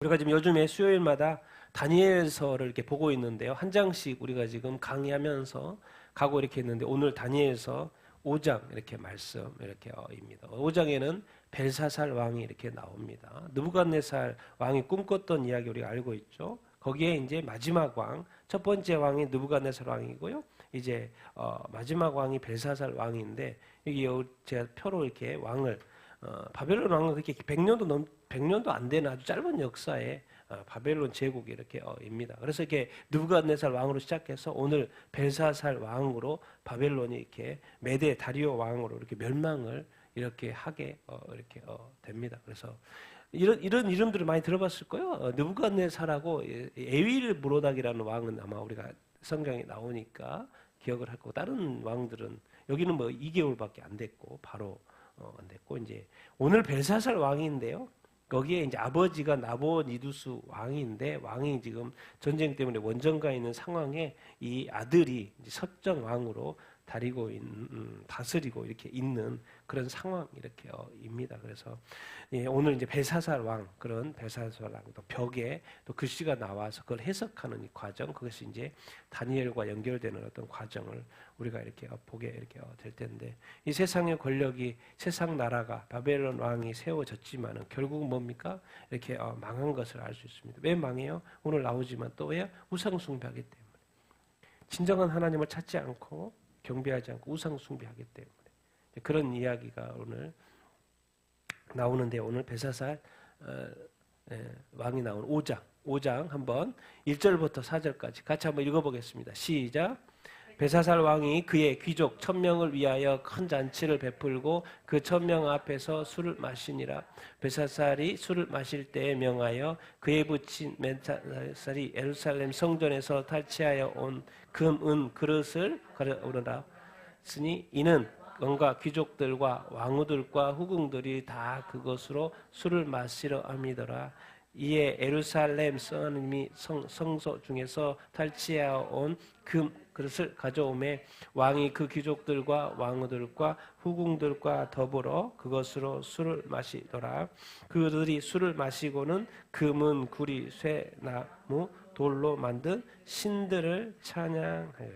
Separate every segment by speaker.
Speaker 1: 우리가 지금 요즘에 수요일마다 다니엘서를 이렇게 보고 있는데요. 한 장씩 우리가 지금 강의하면서 가고 이렇게 했는데 오늘 다니엘서 5장 이렇게 말씀 이렇게입니다. 5장에는 벨사살 왕이 이렇게 나옵니다. 느부갓네살 왕이 꿈꿨던 이야기 우리가 알고 있죠. 거기에 이제 마지막 왕, 첫 번째 왕이 느부갓네살 왕이고요. 이제 마지막 왕이 벨사살 왕인데 여기 제가 표로 이렇게 왕을 바벨론 왕은 그렇게 100년도 안 되는 아주 짧은 역사에 바벨론 제국이 이렇게 입니다. 그래서 이렇게 느부갓네살 왕으로 시작해서 오늘 벨사살 왕으로 바벨론이 이렇게 메데 다리오 왕으로 이렇게 멸망을 이렇게 하게 이렇게 됩니다. 그래서 이런 이름들을 많이 들어봤을 거예요. 느부갓네살하고 에윌 브로닥이라는 왕은 아마 우리가 성경에 나오니까 기억을 하고 다른 왕들은 여기는 뭐 2개월밖에 안 됐고 바로 안 됐고 이제 오늘 벨사살 왕인데요. 거기에 이제 아버지가 나보니두스 왕인데 왕이 지금 전쟁 때문에 원정가 있는 상황에 이 아들이 이제 섭정 왕으로 다스리고 이렇게 있는 그런 상황 이렇게입니다. 그래서 오늘 이제 벨사살 왕 그런 벨사살 왕 또 벽에 또 글씨가 나와서 그걸 해석하는 이 과정 그것이 이제 다니엘과 연결되는 어떤 과정을 우리가 이렇게 보게 이렇게 될 텐데 이 세상의 권력이 세상 나라가 바벨론 왕이 세워졌지만은 결국 뭡니까 이렇게 망한 것을 알 수 있습니다. 왜 망해요? 오늘 나오지만 또 왜 우상 숭배하기 때문에 진정한 하나님을 찾지 않고 경배하지 않고 우상 숭배하기 때문에 그런 이야기가 오늘 나오는데 오늘 벨사살 왕이 나온 5장 한번 1절부터 4절까지 같이 한번 읽어보겠습니다. 시작. 벨사살 왕이 그의 귀족 1000명을 위하여 큰 잔치를 베풀고 그 1000명 앞에서 술을 마시니라. 벨사살이 술을 마실 때에 명하여 그의 부친 멘사살이 예루살렘 성전에서 탈취하여 온 금, 은 그릇을 가져오느라 쓰니 이는 왕과 귀족들과 왕후들과 후궁들이 다 그것으로 술을 마시러 함이더라. 이에 예루살렘 성님이 성소 중에서 탈취하여 온 금 그릇을 가져오매 왕이 그 귀족들과 왕후들과 후궁들과 더불어 그것으로 술을 마시더라. 그들이 술을 마시고는 금은 구리 쇠나무 돌로 만든 신들을 찬양하여.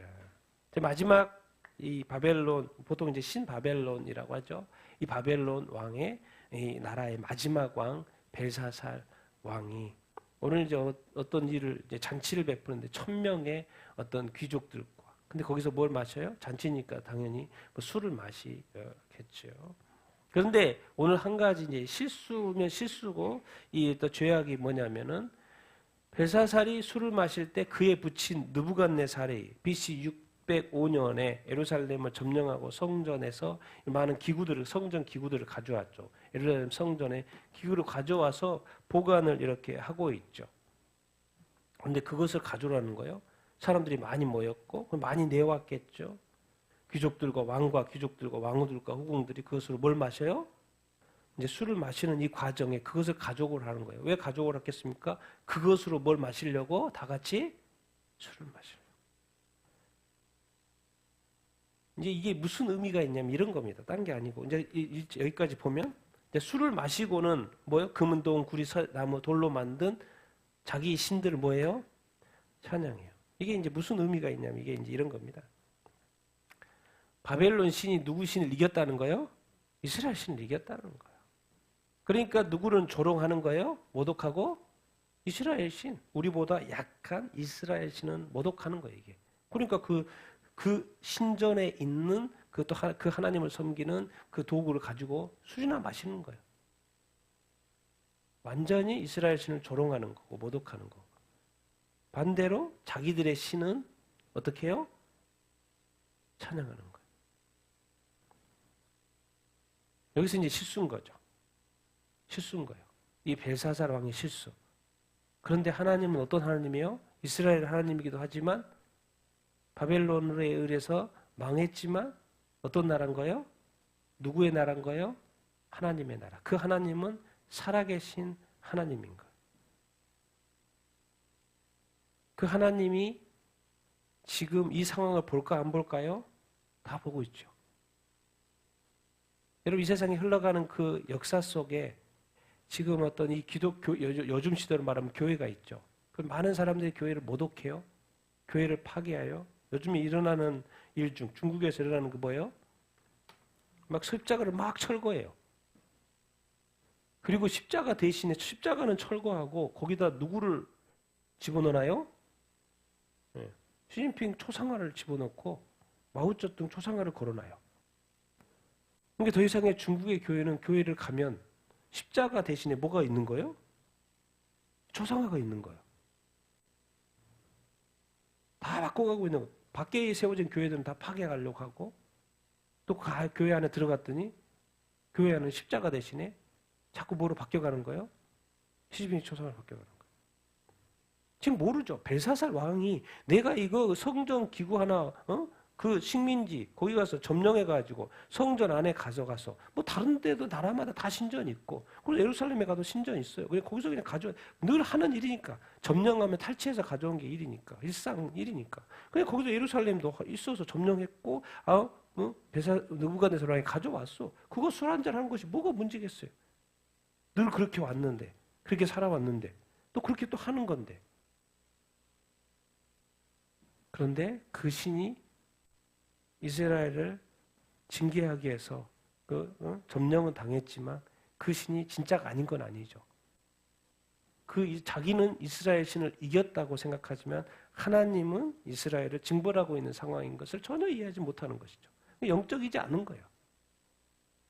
Speaker 1: 마지막 이 바벨론 보통 이제 신바벨론이라고 하죠. 이 바벨론 왕의 이 나라의 마지막 왕 벨사살 왕이 오늘 이제 어떤 일을 이제 잔치를 베푸는데 1000명의 어떤 귀족들과 근데 거기서 뭘 마셔요? 잔치니까 당연히 뭐 술을 마시겠죠. 그런데 오늘 한 가지 이제 실수면 실수고 이 또 죄악이 뭐냐면은 벨사살이 술을 마실 때 그의 부친 느부갓네살이 BC 605년에 예루살렘을 점령하고 성전에서 많은 기구들을 성전 기구들을 가져왔죠. 예루살렘 성전에 기구를 가져와서 보관을 이렇게 하고 있죠. 그런데 그것을 가져오라는 거예요. 사람들이 많이 모였고 많이 내왔겠죠. 귀족들과 왕후들과 후궁들이 그것으로 뭘 마셔요? 이제 술을 마시는 이 과정에 그것을 가져오라고 하는 거예요. 왜 가져오라 했겠습니까? 그것으로 뭘 마시려고? 다 같이 술을 마시려고. 이제 이게 무슨 의미가 있냐면 이런 겁니다. 딴 게 아니고 이제 여기까지 보면 이제 술을 마시고는 뭐예요? 금은동 구리 나무 돌로 만든 자기 신들을 뭐예요? 찬양해요. 이게 이제 무슨 의미가 있냐면 이게 이제 이런 겁니다. 바벨론 신이 누구 신을 이겼다는 거예요? 이스라엘 신을 이겼다는 거예요. 그러니까 누구는 조롱하는 거예요? 모독하고 이스라엘 신, 우리보다 약한 이스라엘 신은 모독하는 거예요. 이게. 그러니까 그 신전에 있는 그 하나님을 섬기는 그 도구를 가지고 술이나 마시는 거예요. 완전히 이스라엘 신을 조롱하는 거고 모독하는 거고. 반대로 자기들의 신은 어떻게 해요? 찬양하는 거예요. 여기서 이제 실수인 거죠. 실수인 거예요. 이 벨사살 왕의 실수. 그런데 하나님은 어떤 하나님이에요? 이스라엘 하나님이기도 하지만 바벨론에 의해서 망했지만 어떤 나라인 거예요? 누구의 나라인 거예요? 하나님의 나라. 그 하나님은 살아계신 하나님인 거예요. 그 하나님이 지금 이 상황을 볼까 안 볼까요? 다 보고 있죠. 여러분 이 세상에 흘러가는 그 역사 속에 지금 어떤 이 기독교 요즘 시대로 말하면 교회가 있죠. 그 많은 사람들이 교회를 모독해요. 교회를 파괴해요. 요즘에 일어나는 일 중 중국에서 일어나는 게 뭐예요? 막 십자가를 막 철거해요. 그리고 십자가 대신에 십자가는 철거하고 거기다 누구를 집어넣나요? 네. 시진핑 초상화를 집어넣고 마오쩌둥 초상화를 걸어놔요. 그러니까 더 이상의 중국의 교회는 교회를 가면 십자가 대신에 뭐가 있는 거예요? 초상화가 있는 거예요. 다 바꿔가고 있는 거예요. 밖에 세워진 교회들은 다 파괴하려고 하고 또 그 교회 안에 들어갔더니 교회 안은 십자가 대신에 자꾸 뭐로 바뀌어가는 거예요? 시진핑 초상화로 바뀌어가는 거예요. 지금 모르죠. 벨사살 왕이 내가 이거 성전 기구 하나 그 식민지 거기 가서 점령해가지고 성전 안에 가져가서 뭐 다른 데도 나라마다 다 신전 있고 그리고 예루살렘에 가도 신전 있어요. 그냥 거기서 그냥 늘 하는 일이니까 점령하면 탈취해서 가져온 게 일이니까 일상 일이니까 그냥 거기서 예루살렘도 있어서 점령했고 느부갓네살 왕이 가져왔어. 그거 술 한잔 하는 것이 뭐가 문제겠어요? 늘 그렇게 왔는데 그렇게 살아왔는데 또 그렇게 또 하는 건데 그런데 그 신이 이스라엘을 징계하기 위해서 점령은 당했지만 그 신이 진짜가 아닌 건 아니죠. 자기는 이스라엘 신을 이겼다고 생각하지만 하나님은 이스라엘을 징벌하고 있는 상황인 것을 전혀 이해하지 못하는 것이죠. 영적이지 않은 거예요.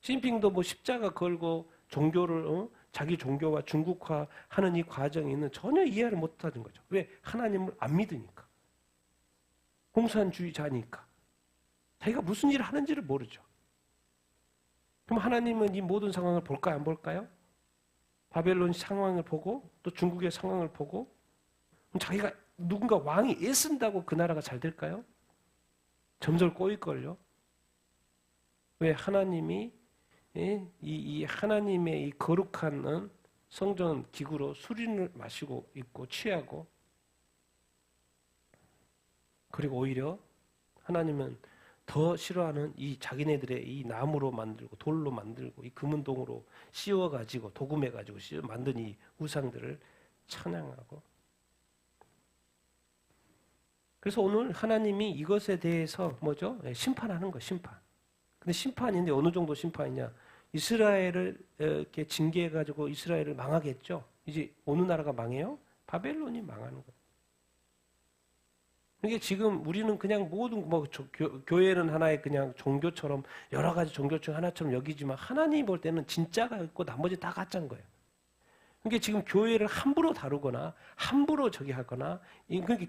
Speaker 1: 시진핑도 뭐 십자가 걸고 종교를 자기 종교와 중국화하는 이 과정에는 전혀 이해를 못하는 거죠. 왜? 하나님을 안 믿으니까. 공산주의자니까. 자기가 무슨 일을 하는지를 모르죠. 그럼 하나님은 이 모든 상황을 볼까요? 안 볼까요? 바벨론 상황을 보고 또 중국의 상황을 보고 그럼 자기가 누군가 왕이 애쓴다고 그 나라가 잘 될까요? 점점 꼬일걸요. 왜? 하나님이 이 하나님의 이 거룩한 성전 기구로 술인을 마시고 있고 취하고 그리고 오히려 하나님은 더 싫어하는 이 자기네들의 이 나무로 만들고 돌로 만들고 이 금은동으로 씌워가지고 도금해가지고 만든 이 우상들을 찬양하고 그래서 오늘 하나님이 이것에 대해서 뭐죠? 심판하는 거 심판. 근데 심판인데 어느 정도 심판이냐? 이스라엘을 이렇게 징계해가지고 이스라엘을 망하겠죠. 이제 어느 나라가 망해요? 바벨론이 망하는 거예요. 이게 지금 우리는 그냥 모든 교회는 하나의 그냥 종교처럼 여러 가지 종교 중 하나처럼 여기지만 하나님 볼 때는 진짜가 있고 나머지 다 가짜인 거예요. 그러니까 지금 교회를 함부로 다루거나 함부로 하거나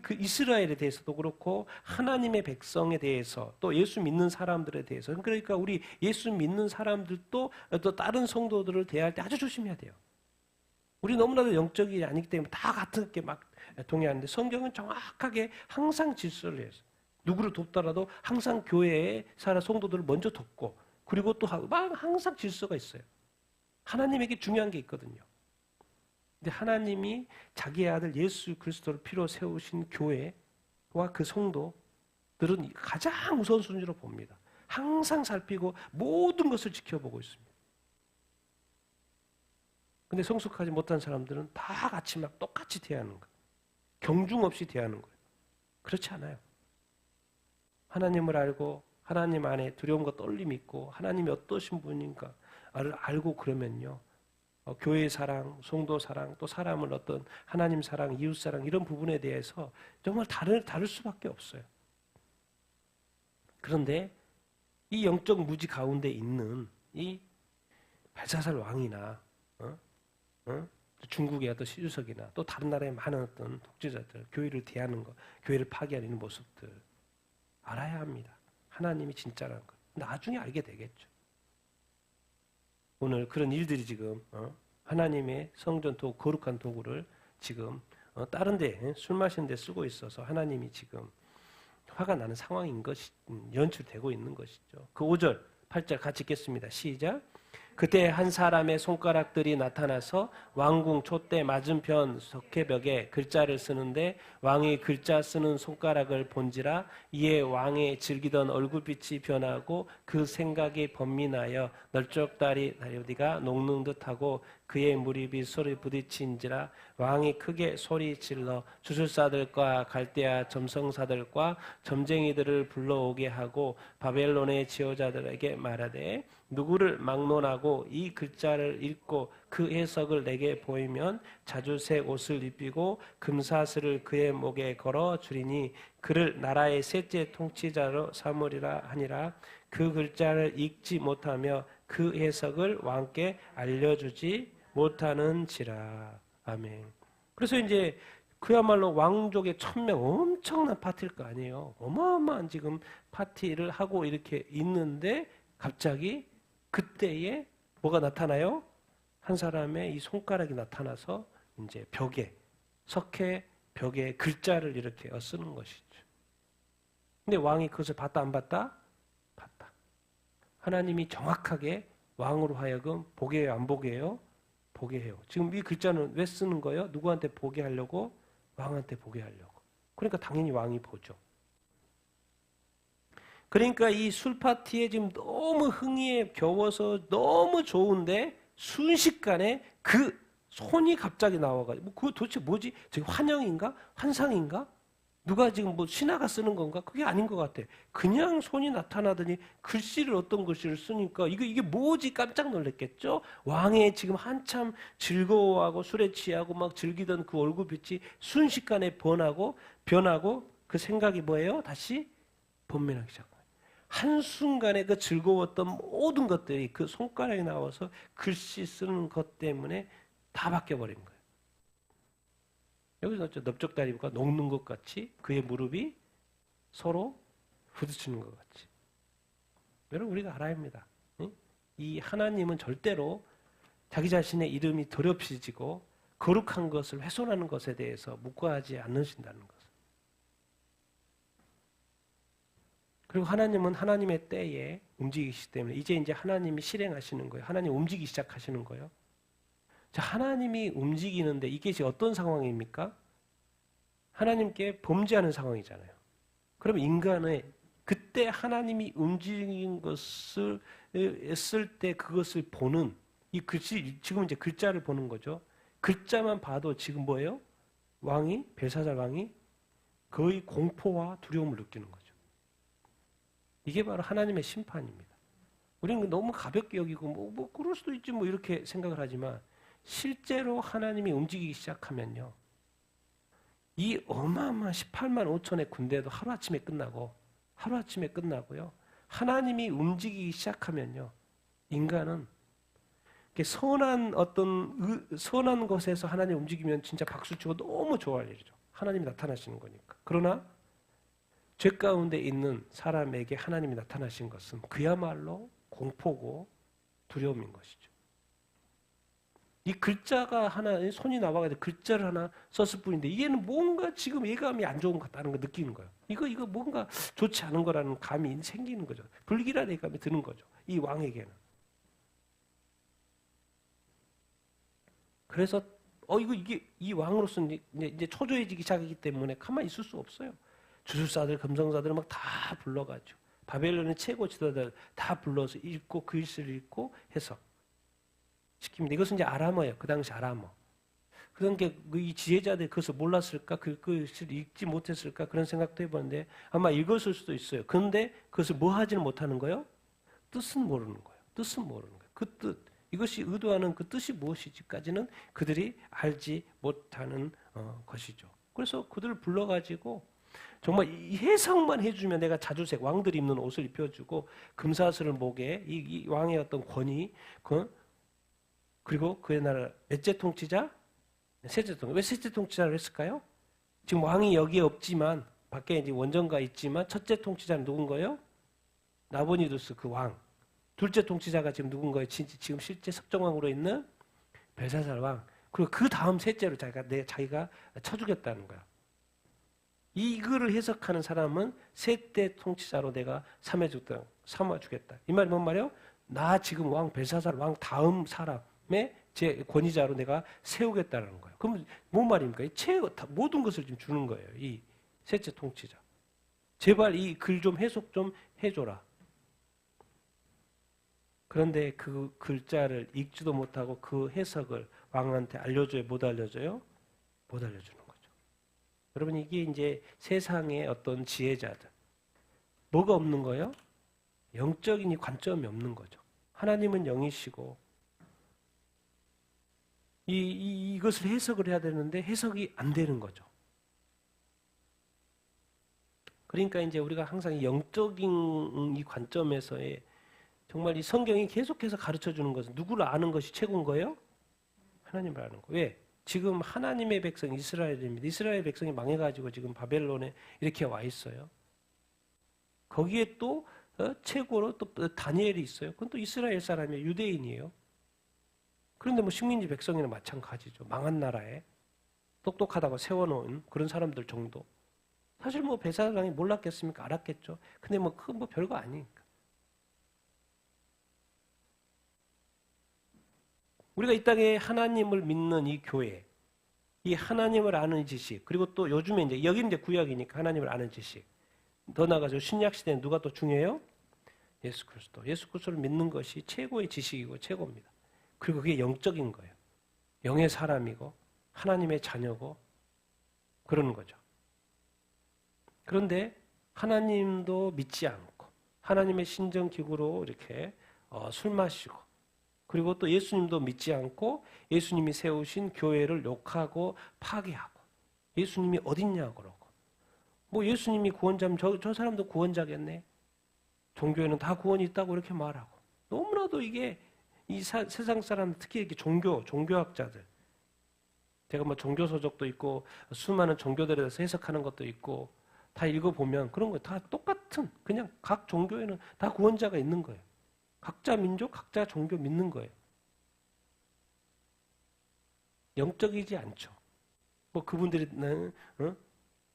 Speaker 1: 그 이스라엘에 대해서도 그렇고 하나님의 백성에 대해서 또 예수 믿는 사람들에 대해서 그러니까 우리 예수 믿는 사람들도 또 다른 성도들을 대할 때 아주 조심해야 돼요. 우리 너무나도 영적이 아니기 때문에 다 같게 막 동의하는데 성경은 정확하게 항상 질서를 해서 누구를 돕더라도 항상 교회에 성도들을 먼저 돕고 그리고 또 항상 질서가 있어요. 하나님에게 중요한 게 있거든요. 근데 하나님이 자기의 아들 예수 그리스도를 피로 세우신 교회와 그 성도들은 가장 우선순위로 봅니다. 항상 살피고 모든 것을 지켜보고 있습니다. 근데 성숙하지 못한 사람들은 다 같이 막 똑같이 대하는 거예요. 경중 없이 대하는 거예요. 그렇지 않아요. 하나님을 알고 하나님 안에 두려움과 떨림이 있고 하나님이 어떠신 분인가 알고 그러면요. 교회의 사랑, 성도 사랑, 또 사람을 어떤 하나님 사랑, 이웃 사랑 이런 부분에 대해서 정말 다를 수밖에 없어요. 그런데 이 영적 무지 가운데 있는 이 벨사살 왕이나 중국의 어떤 시주석이나 또 다른 나라의 많은 어떤 독재자들, 교회를 대하는 것, 교회를 파괴하는 모습들 알아야 합니다. 하나님이 진짜라는 것. 나중에 알게 되겠죠. 오늘 그런 일들이 지금 하나님의 성전 거룩한 도구를 지금 다른 데 술 마시는 데 쓰고 있어서 하나님이 지금 화가 나는 상황인 것이 연출되고 있는 것이죠. 그 5절, 8절 같이 읽겠습니다. 시작. 그때 한 사람의 손가락들이 나타나서 왕궁 촛대 맞은편 석회벽에 글자를 쓰는데 왕이 글자 쓰는 손가락을 본지라 이에 왕의 즐기던 얼굴빛이 변하고 그 생각이 번민하여 널쩍다리 다리가 녹는 듯하고 그의 무리비 서로 부딪힌지라 왕이 크게 소리질러 주술사들과 갈대아 점성사들과 점쟁이들을 불러오게 하고 바벨론의 지도자들에게 말하되 누구를 막론하고 이 글자를 읽고 그 해석을 내게 보이면 자주색 옷을 입히고 금사슬을 그의 목에 걸어 주리니 그를 나라의 셋째 통치자로 삼으리라 하니라. 그 글자를 읽지 못하며 그 해석을 왕께 알려주지 못하는지라. 아멘. 그래서 이제 그야말로 왕족의 1000명 엄청난 파티일 거 아니에요. 어마어마한 지금 파티를 하고 이렇게 있는데 갑자기 그때에 뭐가 나타나요? 한 사람의 이 손가락이 나타나서 이제 벽에 석회 벽에 글자를 이렇게 쓰는 것이죠. 근데 왕이 그것을 봤다 안 봤다? 봤다. 하나님이 정확하게 왕으로 하여금 보게 해요, 안 보게 해요? 보게 해요. 지금 이 글자는 왜 쓰는 거예요? 누구한테 보게 하려고? 왕한테 보게 하려고. 그러니까 당연히 왕이 보죠. 그러니까 이 술파티에 지금 너무 흥미에 겨워서 너무 좋은데 순식간에 그 손이 갑자기 나와가지고 그거 도대체 뭐지? 저기 환영인가? 환상인가? 누가 지금 뭐 신하가 쓰는 건가? 그게 아닌 것 같아. 그냥 손이 나타나더니 글씨를 어떤 글씨를 쓰니까 이게 뭐지? 깜짝 놀랐겠죠? 왕의 지금 한참 즐거워하고 술에 취하고 막 즐기던 그 얼굴빛이 순식간에 변하고 그 생각이 뭐예요? 다시 번민하기 시작합니다. 한순간에 그 즐거웠던 모든 것들이 그 손가락에 나와서 글씨 쓰는 것 때문에 다 바뀌어버린 거예요. 여기서 넓적다리가 녹는 것 같이 그의 무릎이 서로 부딪히는 것 같이. 여러분 우리가 알아야 합니다. 이 하나님은 절대로 자기 자신의 이름이 더럽혀지고 거룩한 것을 훼손하는 것에 대해서 묵과하지 않으신다는 것. 그리고 하나님은 하나님의 때에 움직이시기 때문에 이제 하나님이 실행하시는 거예요. 하나님 움직이기 시작하시는 거예요. 자, 하나님이 움직이는데 이게 어떤 상황입니까? 하나님께 범죄하는 상황이잖아요. 그럼 인간의 그때 하나님이 움직인 것을 했을 때 그것을 보는 이 글씨, 지금 이제 글자를 보는 거죠. 글자만 봐도 지금 뭐예요? 벨사살 왕이 거의 공포와 두려움을 느끼는 거죠. 이게 바로 하나님의 심판입니다. 우리는 너무 가볍게 여기고 뭐 그럴 수도 있지 뭐 이렇게 생각을 하지만 실제로 하나님이 움직이기 시작하면요. 이 어마어마한 18만 5천의 군대도 하루아침에 끝나고요. 하나님이 움직이기 시작하면요. 인간은 선한 것에서 하나님 움직이면 진짜 박수치고 너무 좋아할 일이죠. 하나님이 나타나시는 거니까. 그러나 죄 가운데 있는 사람에게 하나님이 나타나신 것은 그야말로 공포고 두려움인 것이죠. 이 글자가 하나, 손이 나와가지고 글자를 하나 썼을 뿐인데 얘는 뭔가 지금 예감이 안 좋은 것 같다는 걸 느끼는 거예요. 이거 뭔가 좋지 않은 거라는 감이 생기는 거죠. 불길한 예감이 드는 거죠. 이 왕에게는. 그래서 이게 이 왕으로서는 이제 초조해지기 시작하기 때문에 가만히 있을 수 없어요. 주술사들, 금성사들 막 다 불러가지고 바벨론의 최고 지도자들 다 불러서 읽고 글씨를 읽고 해석 시킵니다. 이것은 이제 아람어예요. 그 당시 아람어. 그런 게 이 지혜자들이 그것을 몰랐을까? 그 글씨를 읽지 못했을까? 그런 생각도 해보는데 아마 읽었을 수도 있어요. 그런데 그것을 뭐 하지는 못하는 거예요? 뜻은 모르는 거예요. 그 뜻. 이것이 의도하는 그 뜻이 무엇이지까지는 그들이 알지 못하는 것이죠. 그래서 그들을 불러가지고 정말 이 해석만 해주면 내가 자주색 왕들이 입는 옷을 입혀주고 금사슬을 목에 이 왕의 어떤 권위 그리고 그의 나라 몇째 통치자? 셋째 통치자. 왜 셋째 통치자를 했을까요? 지금 왕이 여기에 없지만 밖에 이제 원정가 있지만 첫째 통치자는 누군가요? 나보니두스 그 왕. 둘째 통치자가 지금 누군가요? 지금 실제 석정왕으로 있는 벨사살 왕. 그리고 그 다음 셋째로 자기가 쳐주겠다는 거야. 이거를 해석하는 사람은 셋째 통치자로 내가 삼아주겠다. 이 말이 뭔 말이에요? 나 지금 왕 벨사살 왕 다음 사람의 제 권위자로 내가 세우겠다는 거예요. 그럼 뭔 말입니까? 모든 것을 지금 주는 거예요. 이 셋째 통치자. 제발 이 글 좀 해석 좀 해줘라. 그런데 그 글자를 읽지도 못하고 그 해석을 왕한테 알려줘요? 못 알려줘요? 못 알려주는 거죠. 여러분, 이게 이제 세상의 어떤 지혜자들. 뭐가 없는 거예요? 영적인 이 관점이 없는 거죠. 하나님은 영이시고 이것을 해석을 해야 되는데 해석이 안 되는 거죠. 그러니까 이제 우리가 항상 이 영적인 이 관점에서의 정말 이 성경이 계속해서 가르쳐 주는 것은 누구를 아는 것이 최고인 거예요? 하나님을 아는 거. 왜? 지금 하나님의 백성 이스라엘입니다. 이스라엘 백성이 망해가지고 지금 바벨론에 이렇게 와 있어요. 거기에 또 최고로 또 다니엘이 있어요. 그건 또 이스라엘 사람이에요. 유대인이에요. 그런데 뭐 식민지 백성이나 마찬가지죠. 망한 나라에 똑똑하다고 세워놓은 그런 사람들 정도. 사실 뭐 벨사살왕이 몰랐겠습니까? 알았겠죠. 근데 뭐 그 뭐 별거 아니니까. 우리가 이 땅에 하나님을 믿는 이 교회, 이 하나님을 아는 지식, 그리고 또 요즘에 이제 여기는 이제 구약이니까 하나님을 아는 지식. 더 나아가서 신약 시대는 누가 또 중요해요? 예수 그리스도. 예수 그리스도를 믿는 것이 최고의 지식이고 최고입니다. 그리고 그게 영적인 거예요. 영의 사람이고 하나님의 자녀고 그러는 거죠. 그런데 하나님도 믿지 않고 하나님의 신정기구로 이렇게 술 마시고 그리고 또 예수님도 믿지 않고 예수님이 세우신 교회를 욕하고 파괴하고 예수님이 어딨냐고 그러고 뭐 예수님이 구원자면 저 사람도 구원자겠네. 종교에는 다 구원이 있다고 이렇게 말하고 너무나도 이게 이 세상 사람 특히 이렇게 종교학자들 제가 뭐 종교서적도 있고 수많은 종교들에 대해서 해석하는 것도 있고 다 읽어보면 그런 거 다 똑같은 그냥 각 종교에는 다 구원자가 있는 거예요. 각자 민족, 각자 종교 믿는 거예요. 영적이지 않죠. 뭐 그분들이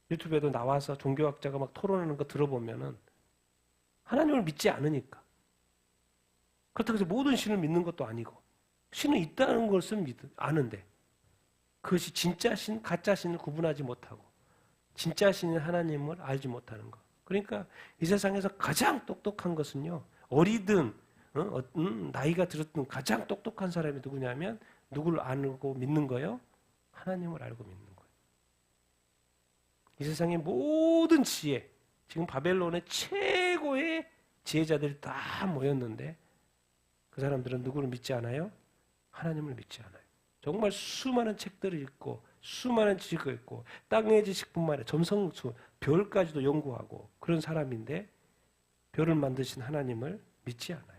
Speaker 1: 유튜브에도 나와서 종교학자가 막 토론하는 거 들어보면은 하나님을 믿지 않으니까. 그렇다고 해서 모든 신을 믿는 것도 아니고 신은 있다는 것을 아는데 그것이 진짜 신, 가짜 신을 구분하지 못하고 진짜 신인 하나님을 알지 못하는 것. 그러니까 이 세상에서 가장 똑똑한 것은요. 어리든 나이가 들었든 가장 똑똑한 사람이 누구냐면 누구를 알고 믿는 거예요? 하나님을 알고 믿는 거예요. 이 세상의 모든 지혜, 지금 바벨론의 최고의 지혜자들이 다 모였는데 그 사람들은 누구를 믿지 않아요? 하나님을 믿지 않아요. 정말 수많은 책들을 읽고 수많은 지식을 읽고 땅의 지식뿐만 아니라 점성수, 별까지도 연구하고 그런 사람인데 별을 만드신 하나님을 믿지 않아요.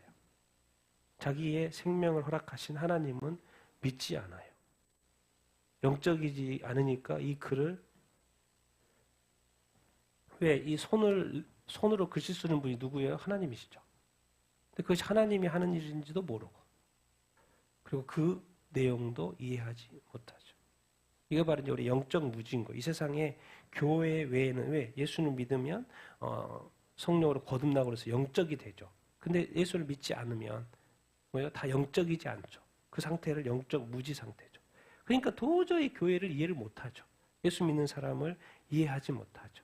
Speaker 1: 자기의 생명을 허락하신 하나님은 믿지 않아요. 영적이지 않으니까 이 글을 왜 이 손으로 글씨 쓰는 분이 누구예요? 하나님이시죠. 근데 그것이 하나님이 하는 일인지도 모르고 그리고 그 내용도 이해하지 못하죠. 이거 바로 이제 우리 영적 무지인 거. 이 세상에 교회 외에는 왜 예수를 믿으면 성령으로 거듭나고 그래서 영적이 되죠. 근데 예수를 믿지 않으면 뭐예요? 다 영적이지 않죠. 그 상태를 영적 무지 상태죠. 그러니까 도저히 교회를 이해를 못하죠. 예수 믿는 사람을 이해하지 못하죠.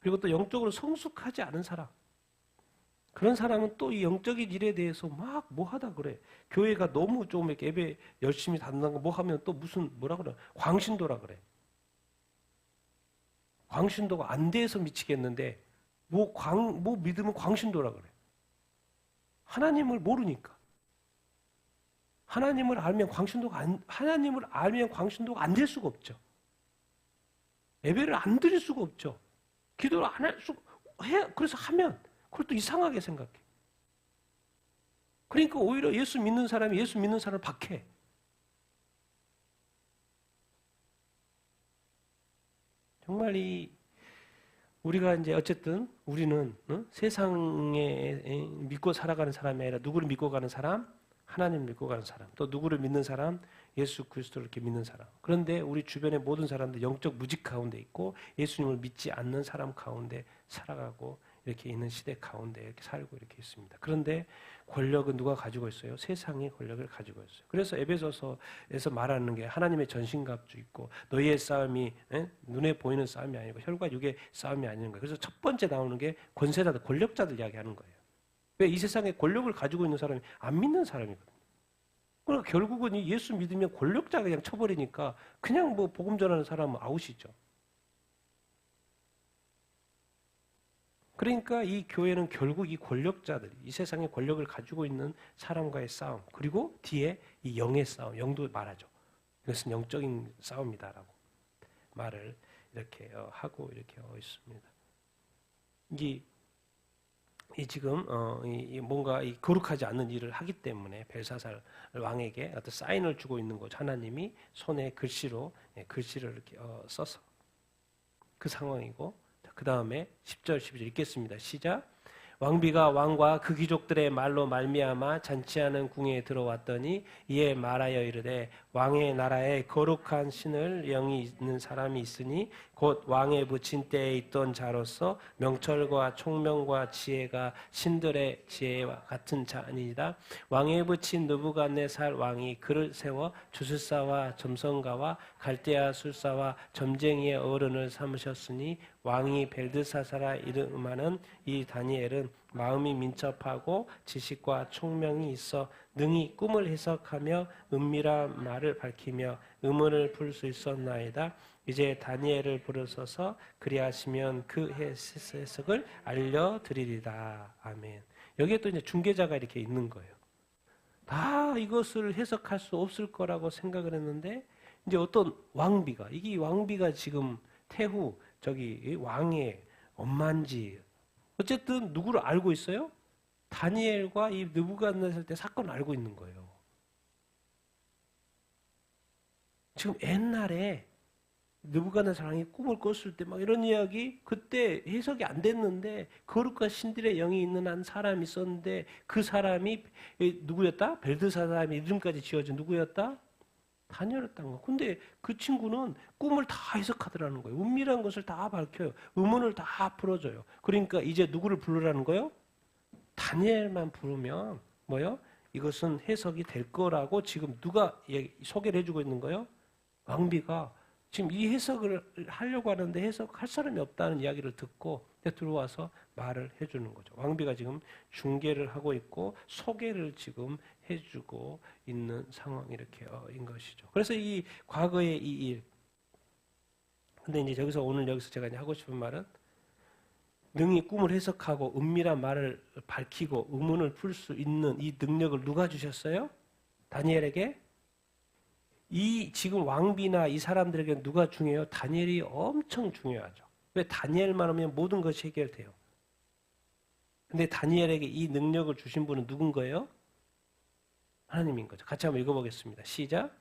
Speaker 1: 그리고 또 영적으로 성숙하지 않은 사람. 그런 사람은 또 이 영적인 일에 대해서 막 뭐 하다 그래. 교회가 너무 좀 이렇게 예배 열심히 다닌다는 거 뭐 하면 또 무슨 뭐라 그래. 광신도라 그래. 광신도가 안 돼서 미치겠는데 뭐 믿으면 광신도라 그래. 하나님을 모르니까. 하나님을 알면 광신도가 안 될 수가 없죠. 예배를 안 드릴 수가 없죠. 기도를 안 할 수가 해. 그래서 하면 그걸 또 이상하게 생각해. 그러니까 오히려 예수 믿는 사람이 예수 믿는 사람을 박해. 정말 우리가 이제 어쨌든 우리는 세상에 믿고 살아가는 사람이 아니라 누구를 믿고 가는 사람? 하나님을 믿고 가는 사람. 또 누구를 믿는 사람? 예수 그리스도를 이렇게 믿는 사람. 그런데 우리 주변의 모든 사람들 영적 무직 가운데 있고 예수님을 믿지 않는 사람 가운데 살아가고 이렇게 있는 시대 가운데 이렇게 살고 이렇게 있습니다. 그런데 권력은 누가 가지고 있어요? 세상이 권력을 가지고 있어요. 그래서 에베소서에서 말하는 게 하나님의 전신갑주 있고 너희의 싸움이 눈에 보이는 싸움이 아니고 혈과 육의 싸움이 아닌 거예요. 그래서 첫 번째 나오는 게 권세자들, 권력자들 이야기하는 거예요. 왜? 이 세상에 권력을 가지고 있는 사람이 안 믿는 사람이거든요. 그러니까 결국은 이 예수 믿으면 권력자 그냥 쳐버리니까 그냥 뭐 복음 전하는 사람은 아웃이죠. 그러니까 이 교회는 결국 이 권력자들이, 이 세상의 권력을 가지고 있는 사람과의 싸움, 그리고 뒤에 이 영의 싸움, 영도 말하죠. 이것은 영적인 싸움이다라고 말을 이렇게 하고 이렇게 있습니다. 이 지금 이 뭔가 이 거룩하지 않는 일을 하기 때문에 벨사살 왕에게 어떤 사인을 주고 있는 거죠. 하나님이 손에 글씨로 글씨를 이렇게 써서 그 상황이고, 그 다음에 10절 12절 읽겠습니다. 시작. 왕비가 왕과 그 귀족들의 말로 말미암아 잔치하는 궁에 들어왔더니 이에 말하여 이르되 왕의 나라에 거룩한 신을 영이 있는 사람이 있으니 곧 왕에 붙인 때에 있던 자로서 명철과 총명과 지혜가 신들의 지혜와 같은 자니이다. 왕에 붙인 느부갓네살 왕이 그를 세워 주술사와 점성가와 갈대아 술사와 점쟁이의 어른을 삼으셨으니 왕이 벨드사사라 이름하는 이 다니엘은 마음이 민첩하고 지식과 총명이 있어 능히 꿈을 해석하며 은밀한 말을 밝히며 의문을 풀 수 있었나이다. 이제 다니엘을 부르소서 그리하시면 그 해석을 알려드리리다. 아멘. 여기에 또 이제 중개자가 이렇게 있는 거예요. 다 이것을 해석할 수 없을 거라고 생각을 했는데 이제 어떤 왕비가, 이게 왕비가 지금 태후 저기 왕의 엄마인지 어쨌든 누구를 알고 있어요? 다니엘과 이 느부갓네살 때 사건을 알고 있는 거예요. 지금 옛날에 느부갓네살 왕이 꿈을 꿨을 때 막 이런 이야기 그때 해석이 안 됐는데 거룩한 신들의 영이 있는 한 사람이 있었는데 그 사람이 누구였다? 벨드사사의 이름까지 지어진 누구였다? 다니엘이었던 거. 근데 그 친구는 꿈을 다 해석하더라는 거예요. 은밀한 것을 다 밝혀요. 의문을 다 풀어줘요. 그러니까 이제 누구를 부르라는 거예요? 다니엘만 부르면 뭐요? 이것은 해석이 될 거라고 지금 누가 소개를 해주고 있는 거예요? 왕비가 지금 이 해석을 하려고 하는데 해석할 사람이 없다는 이야기를 듣고 들어와서 말을 해주는 거죠. 왕비가 지금 중개를 하고 있고 소개를 지금 해주고 있는 상황 이렇게인 것이죠. 그래서 이 과거의 이 일. 근데 이제 오늘 여기서 제가 이제 하고 싶은 말은 능히 꿈을 해석하고 은밀한 말을 밝히고 의문을 풀 수 있는 이 능력을 누가 주셨어요? 다니엘에게? 이 지금 왕비나 이 사람들에게 누가 중요해요? 다니엘이 엄청 중요하죠. 왜? 다니엘만 하면 모든 것이 해결돼요. 근데 다니엘에게 이 능력을 주신 분은 누군 거예요? 하나님인 거죠. 같이 한번 읽어보겠습니다. 시작.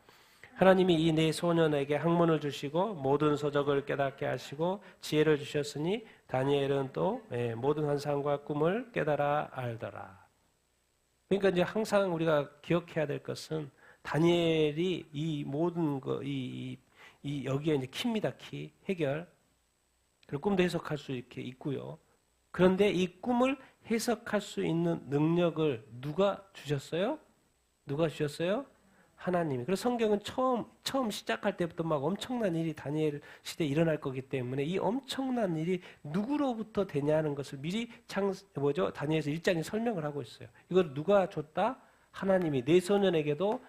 Speaker 1: 하나님이 이 네 소년에게 학문을 주시고 모든 서적을 깨닫게 하시고 지혜를 주셨으니 다니엘은 또 모든 환상과 꿈을 깨달아 알더라. 그러니까 이제 항상 우리가 기억해야 될 것은 다니엘이 이 모든 여기에 이제 키입니다. 키 해결. 그리고 꿈도 해석할 수 이렇게 있고요. 그런데 이 꿈을 해석할 수 있는 능력을 누가 주셨어요? 누가 주셨어요? 하나님이. 그래서 성경은 처음 시작할 때부터 막 엄청난 일이 다니엘 시대에 일어날 거기 때문에 이 엄청난 일이 누구로부터 되냐는 것을 미리 다니엘서 1장에 설명을 하고 있어요. 이걸 누가 줬다? 하나님이 네 소년에게도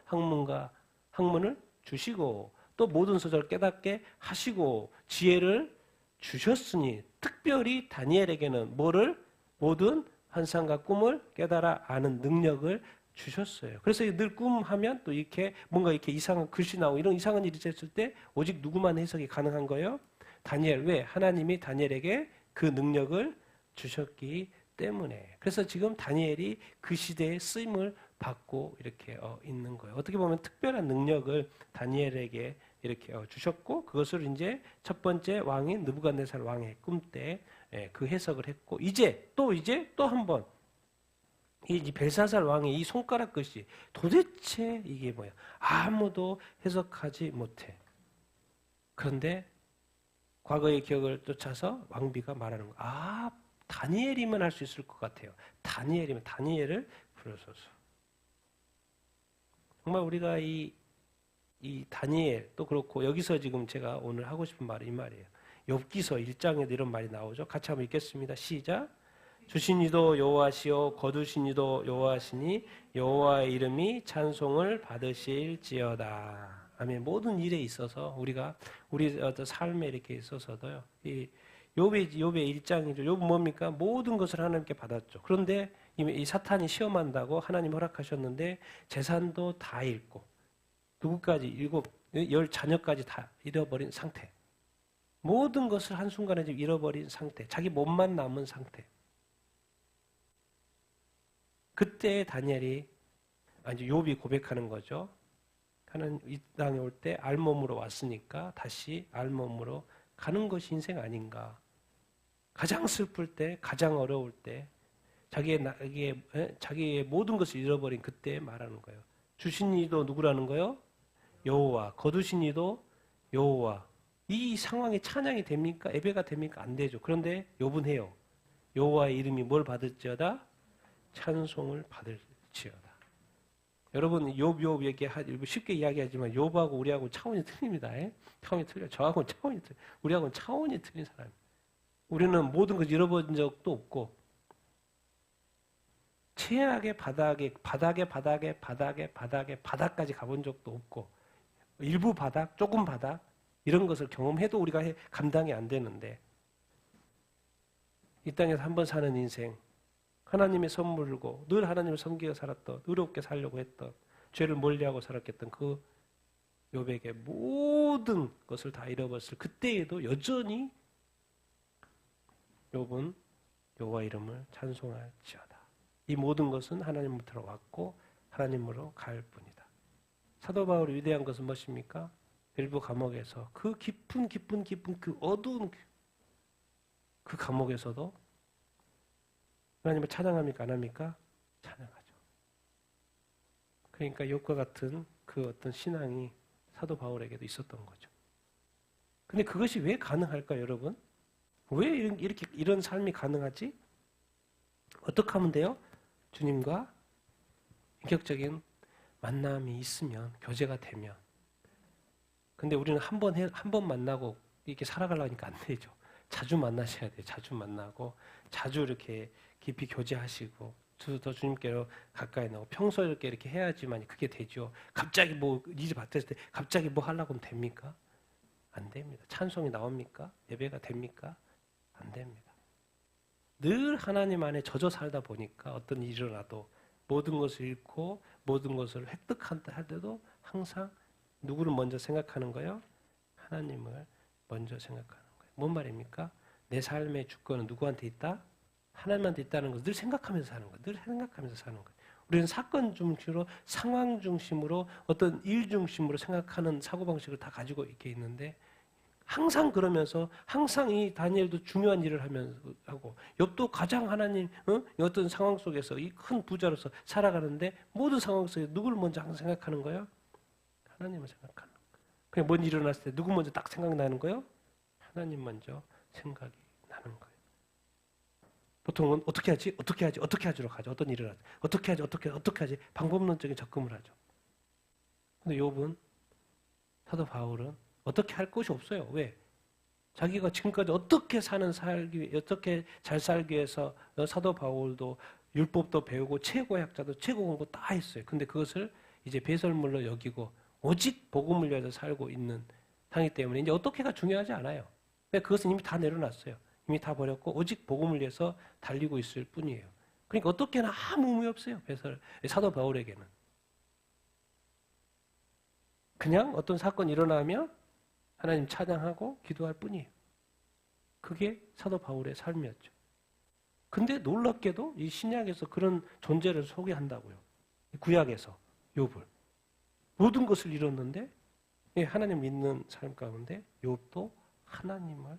Speaker 1: 학문을 주시고 또 모든 소절을 깨닫게 하시고 지혜를 주셨으니 특별히 다니엘에게는 모든 환상과 꿈을 깨달아 아는 능력을 주셨어요. 그래서 늘 꿈하면 또 이렇게 뭔가 이렇게 이상한 글씨 나오고 이런 이상한 일이 있었을 때 오직 누구만 해석이 가능한 거예요? 다니엘. 왜? 하나님이 다니엘에게 그 능력을 주셨기 때문에. 그래서 지금 다니엘이 그 시대에 쓰임을 받고 이렇게 있는 거예요. 어떻게 보면 특별한 능력을 다니엘에게 이렇게 주셨고 그것을 이제 첫 번째 왕인 느부갓네살 왕의 꿈 때 그 해석을 했고 이제 또 한 번 이 벨사살 왕의 이 손가락 글씨 도대체 이게 뭐야? 아무도 해석하지 못해. 그런데 과거의 기억을 쫓아서 왕비가 말하는 거. 다니엘이면 할 수 있을 것 같아요. 다니엘을 부르소서. 정말 우리가 이 다니엘 또 그렇고 여기서 지금 제가 오늘 하고 싶은 말이 이 말이에요. 욥기서 1장에도 이런 말이 나오죠. 같이 한번 읽겠습니다. 시작. 주신 이도 여호와시요 거두신 이도 여호와시니 여호와의 이름이 찬송을 받으실지어다. 아멘. 모든 일에 있어서 우리가 우리 어떤 삶에 이렇게 있어서도요. 이 욥의 1장이죠. 욥은 뭡니까? 모든 것을 하나님께 받았죠. 그런데 이 사탄이 시험한다고 하나님 허락하셨는데 재산도 다 잃고 누구까지 10 자녀까지 다 잃어버린 상태. 모든 것을 한순간에 좀 잃어버린 상태. 자기 몸만 남은 상태. 그때 다니엘이 이제 욥이 고백하는 거죠. 하나님 이 땅에 올 때 알몸으로 왔으니까 다시 알몸으로 가는 것이 인생 아닌가. 가장 슬플 때, 가장 어려울 때, 자기의 모든 것을 잃어버린 그때 말하는 거예요. 주신 이도 누구라는 거예요? 여호와. 거두신 이도 여호와. 이 상황에 찬양이 됩니까? 예배가 됩니까? 안 되죠. 그런데 욥은 해요. 여호와의 이름이 뭘 받을지어다? 찬송을 받을지어다. 여러분 욥 얘기 쉽게 이야기하지만 욥하고 우리하고 차원이 틀립니다. 차원이 틀려. 저하고는 차원이 틀려. 우리하고는 차원이 틀린 사람. 우리는 모든 걸 잃어버린 적도 없고 최악의 바닥까지 가본 적도 없고 일부 바닥, 조금 바닥 이런 것을 경험해도 우리가 감당이 안 되는데 이 땅에서 한번 사는 인생 하나님의 선물고 늘 하나님을 섬기며 살았던 의롭게 살려고 했던 죄를 멀리하고 살았겠던 그 욥에게 모든 것을 다 잃어버렸을 그때에도 여전히 욥은 여호와 이름을 찬송할지어다. 이 모든 것은 하나님으로부터 왔고 하나님으로 갈 뿐이다. 사도 바울이 위대한 것은 무엇입니까? 일부 감옥에서 그 깊은 그 어두운 그 감옥에서도 하나님을 찬양합니까? 안 합니까? 찬양하죠. 그러니까 욥과 같은 그 어떤 신앙이 사도 바울에게도 있었던 거죠. 근데 그것이 왜 가능할까요, 여러분? 왜 이런 삶이 가능하지? 어떻게 하면 돼요? 주님과 인격적인 만남이 있으면, 교제가 되면. 근데 우리는 한 번 만나고 이렇게 살아가려니까 안 되죠. 자주 만나셔야 돼요. 자주 만나고, 자주 이렇게 깊이 교제하시고, 더 주님께로 가까이 나오고, 평소에 이렇게 해야지만 그게 되죠. 갑자기 일이 바뀌었을 때 갑자기 하려고 하면 됩니까? 안 됩니다. 찬송이 나옵니까? 예배가 됩니까? 안 됩니다. 늘 하나님 안에 젖어 살다 보니까 어떤 일이 일어나도 모든 것을 잃고 모든 것을 획득할 때도 항상 누구를 먼저 생각하는 거예요? 하나님을 먼저 생각하는 거예요. 뭔 말입니까? 내 삶의 주권은 누구한테 있다? 하나님한테 있다는 것을 늘 생각하면서 사는 거예요. 늘 생각하면서 사는 거예요. 우리는 사건 중심으로, 상황 중심으로, 어떤 일 중심으로 생각하는 사고방식을 다 가지고 이렇게 있는데 항상 그러면서 항상 이 다니엘도 중요한 일을 하면서 하고 욥도 가장 하나님 어떤 상황 속에서 이 큰 부자로서 살아가는데 모든 상황 속에 누구를 먼저 항상 생각하는 거예요? 하나님을 생각하는 거예요. 그냥 뭔 일이 일어났을 때 누구 먼저 딱 생각나는 거예요? 하나님 먼저 생각이 나는 거예요. 보통은 어떻게 하지로 가죠. 어떤 일을 하죠. 어떻게 하지 방법론적인 접근을 하죠. 근데 욥은 사도 바울은 어떻게 할 것이 없어요. 왜? 자기가 지금까지 어떻게 어떻게 잘 살기 위해서 사도 바울도 율법도 배우고 최고 학자도 최고 공부 다 했어요. 근데 그것을 이제 배설물로 여기고 오직 복음을 위해서 살고 있는 상이기 때문에 이제 어떻게가 중요하지 않아요. 그것은 이미 다 내려놨어요. 이미 다 버렸고 오직 복음을 위해서 달리고 있을 뿐이에요. 그러니까 어떻게나 아무 의미 없어요. 사도 바울에게는. 그냥 어떤 사건이 일어나면 하나님 찬양하고 기도할 뿐이에요. 그게 사도 바울의 삶이었죠. 근데 놀랍게도 이 신약에서 그런 존재를 소개한다고요. 구약에서 욥을. 모든 것을 잃었는데 하나님 믿는 삶 가운데 욥도 하나님을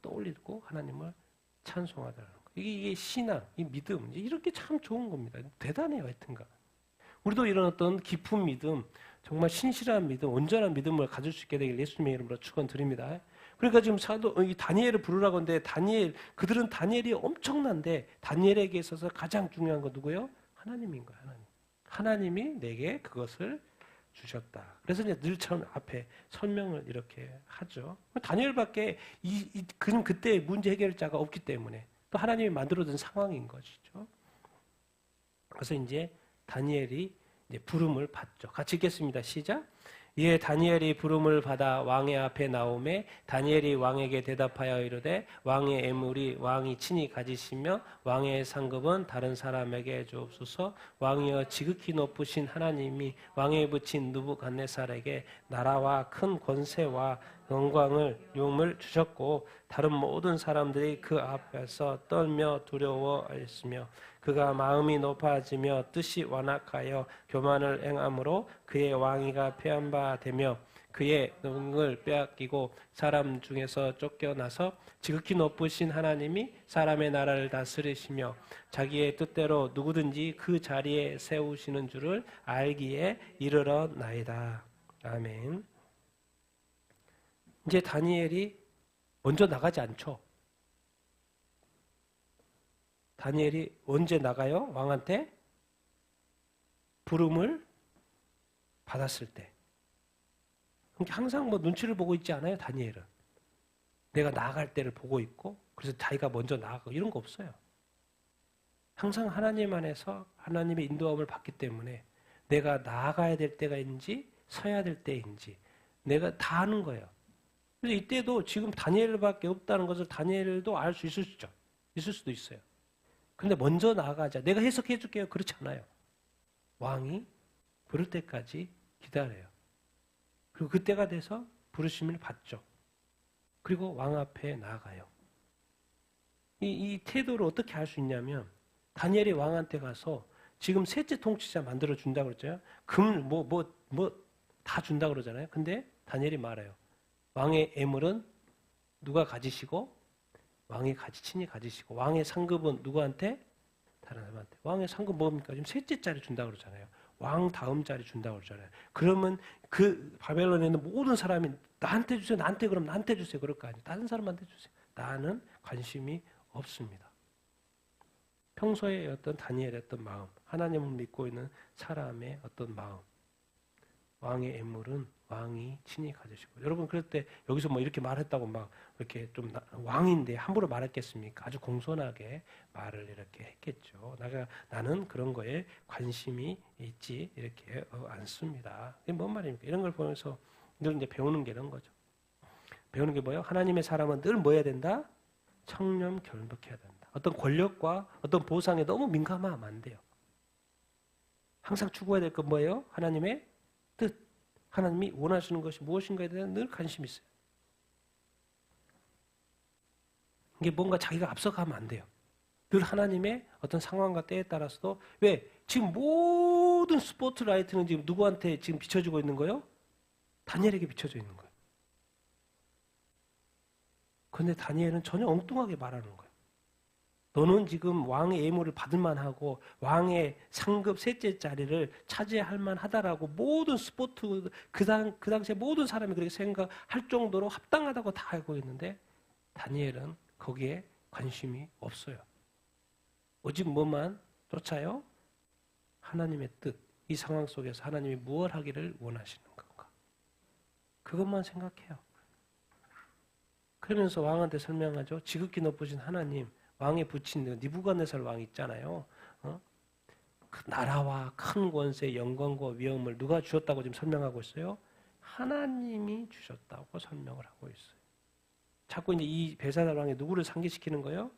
Speaker 1: 떠올리고 하나님을 찬송하더라는 거예요. 이게 신앙, 이 믿음, 이렇게 참 좋은 겁니다. 대단해요, 하여튼가. 우리도 이런 어떤 깊은 믿음, 정말 신실한 믿음, 온전한 믿음을 가질 수 있게 되길 예수님의 이름으로 축원드립니다. 그러니까 지금 이 다니엘을 부르라고 하는데 그들은 다니엘이 엄청난데 다니엘에게 있어서 가장 중요한 건 누구예요? 하나님인 거예요. 하나님이 내게 그것을 주셨다. 그래서 이제 늘처럼 앞에 설명을 이렇게 하죠. 다니엘밖에 그때 문제 해결자가 없기 때문에 또 하나님이 만들어둔 상황인 것이죠. 그래서 이제 다니엘이 이제 부름을 받죠. 같이 읽겠습니다. 시작. 이에 다니엘이 부름을 받아 왕의 앞에 나오매 다니엘이 왕에게 대답하여 이르되 왕의 애물이 왕이 친히 가지시며 왕의 상급은 다른 사람에게 주옵소서. 왕이여 지극히 높으신 하나님이 왕에 붙인 느부갓네살에게 나라와 큰 권세와 영광을 용을 주셨고 다른 모든 사람들이 그 앞에서 떨며 두려워하였으며 그가 마음이 높아지며 뜻이 완악하여 교만을 행함으로 그의 왕위가 폐한 바 되며 그의 능을 빼앗기고 사람 중에서 쫓겨나서 지극히 높으신 하나님이 사람의 나라를 다스리시며 자기의 뜻대로 누구든지 그 자리에 세우시는 줄을 알기에 이르렀나이다. 아멘. 이제 다니엘이 먼저 나가지 않죠. 다니엘이 언제 나가요? 왕한테 부름을 받았을 때. 그러니까 항상 뭐 눈치를 보고 있지 않아요, 다니엘은. 내가 나아갈 때를 보고 있고, 그래서 자기가 먼저 나아가고 이런 거 없어요. 항상 하나님 안에서 하나님의 인도함을 받기 때문에 내가 나아가야 될 때가 있는지 서야 될 때인지 내가 다 아는 거예요. 그래서 이때도 지금 다니엘밖에 없다는 것을 다니엘도 알 수 있을 수도 있어요. 근데 먼저 나아가자. 내가 해석해 줄게요. 그렇지 않아요. 왕이 부를 때까지 기다려요. 그리고 그때가 돼서 부르심을 받죠. 그리고 왕 앞에 나아가요. 이 태도를 어떻게 할 수 있냐면 다니엘이 왕한테 가서 지금 셋째 통치자 만들어 준다고 그랬잖아요. 금 다 준다고 그러잖아요. 근데 다니엘이 말해요. 왕의 애물은 누가 가지시고 왕이 친히 가지시고 왕의 상급은 누구한테? 다른 사람한테. 왕의 상급 뭡니까? 지금 셋째 자리 준다고 그러잖아요. 왕 다음 자리 준다고 그러잖아요. 그러면 그 바벨론에 있는 모든 사람이 나한테 주세요. 나한테 주세요. 그럴 거 아니에요. 다른 사람한테 주세요. 나는 관심이 없습니다. 평소에 어떤 다니엘의 어떤 마음, 하나님을 믿고 있는 사람의 어떤 마음, 왕의 애물은 왕이 친히 가지시고. 여러분 그럴 때 여기서 뭐 이렇게 말했다고 막 이렇게 좀 왕인데 함부로 말했겠습니까? 아주 공손하게 말을 이렇게 했겠죠. 나는 그런 거에 관심이 있지 이렇게 않습니다. 이게 뭔 말입니까? 이런 걸 보면서 늘 이제 배우는 게 이런 거죠. 배우는 게 뭐예요? 하나님의 사람은 늘 뭐 해야 된다? 청렴결백해야 된다. 어떤 권력과 어떤 보상에 너무 민감하면 안 돼요. 항상 추구해야 될 건 뭐예요? 하나님의 뜻. 하나님이 원하시는 것이 무엇인가에 대한 늘 관심이 있어요. 이게 뭔가 자기가 앞서가면 안 돼요. 늘 하나님의 어떤 상황과 때에 따라서도 왜 지금 모든 스포트라이트는 지금 누구한테 지금 비춰지고 있는 거예요? 다니엘에게 비춰져 있는 거예요. 그런데 다니엘은 전혀 엉뚱하게 말하는 거예요. 너는 지금 왕의 예물을 받을 만하고 왕의 상급 셋째 자리를 차지할 만하다라고 모든 스포트 그 당시에 모든 사람이 그렇게 생각할 정도로 합당하다고 다 알고 있는데 다니엘은 거기에 관심이 없어요. 오직 뭐만 쫓아요? 하나님의 뜻. 이 상황 속에서 하나님이 무엇을 하기를 원하시는 건가? 그것만 생각해요. 그러면서 왕한테 설명하죠. 지극히 높으신 하나님, 왕에 붙인 느부갓네살 왕 있잖아요. 그 나라와 큰 권세, 영광과 위엄을 누가 주셨다고 지금 설명하고 있어요? 하나님이 주셨다고 설명을 하고 있어요. 자꾸 이제 이 벨사살 왕이 누구를 상기시키는 거예요?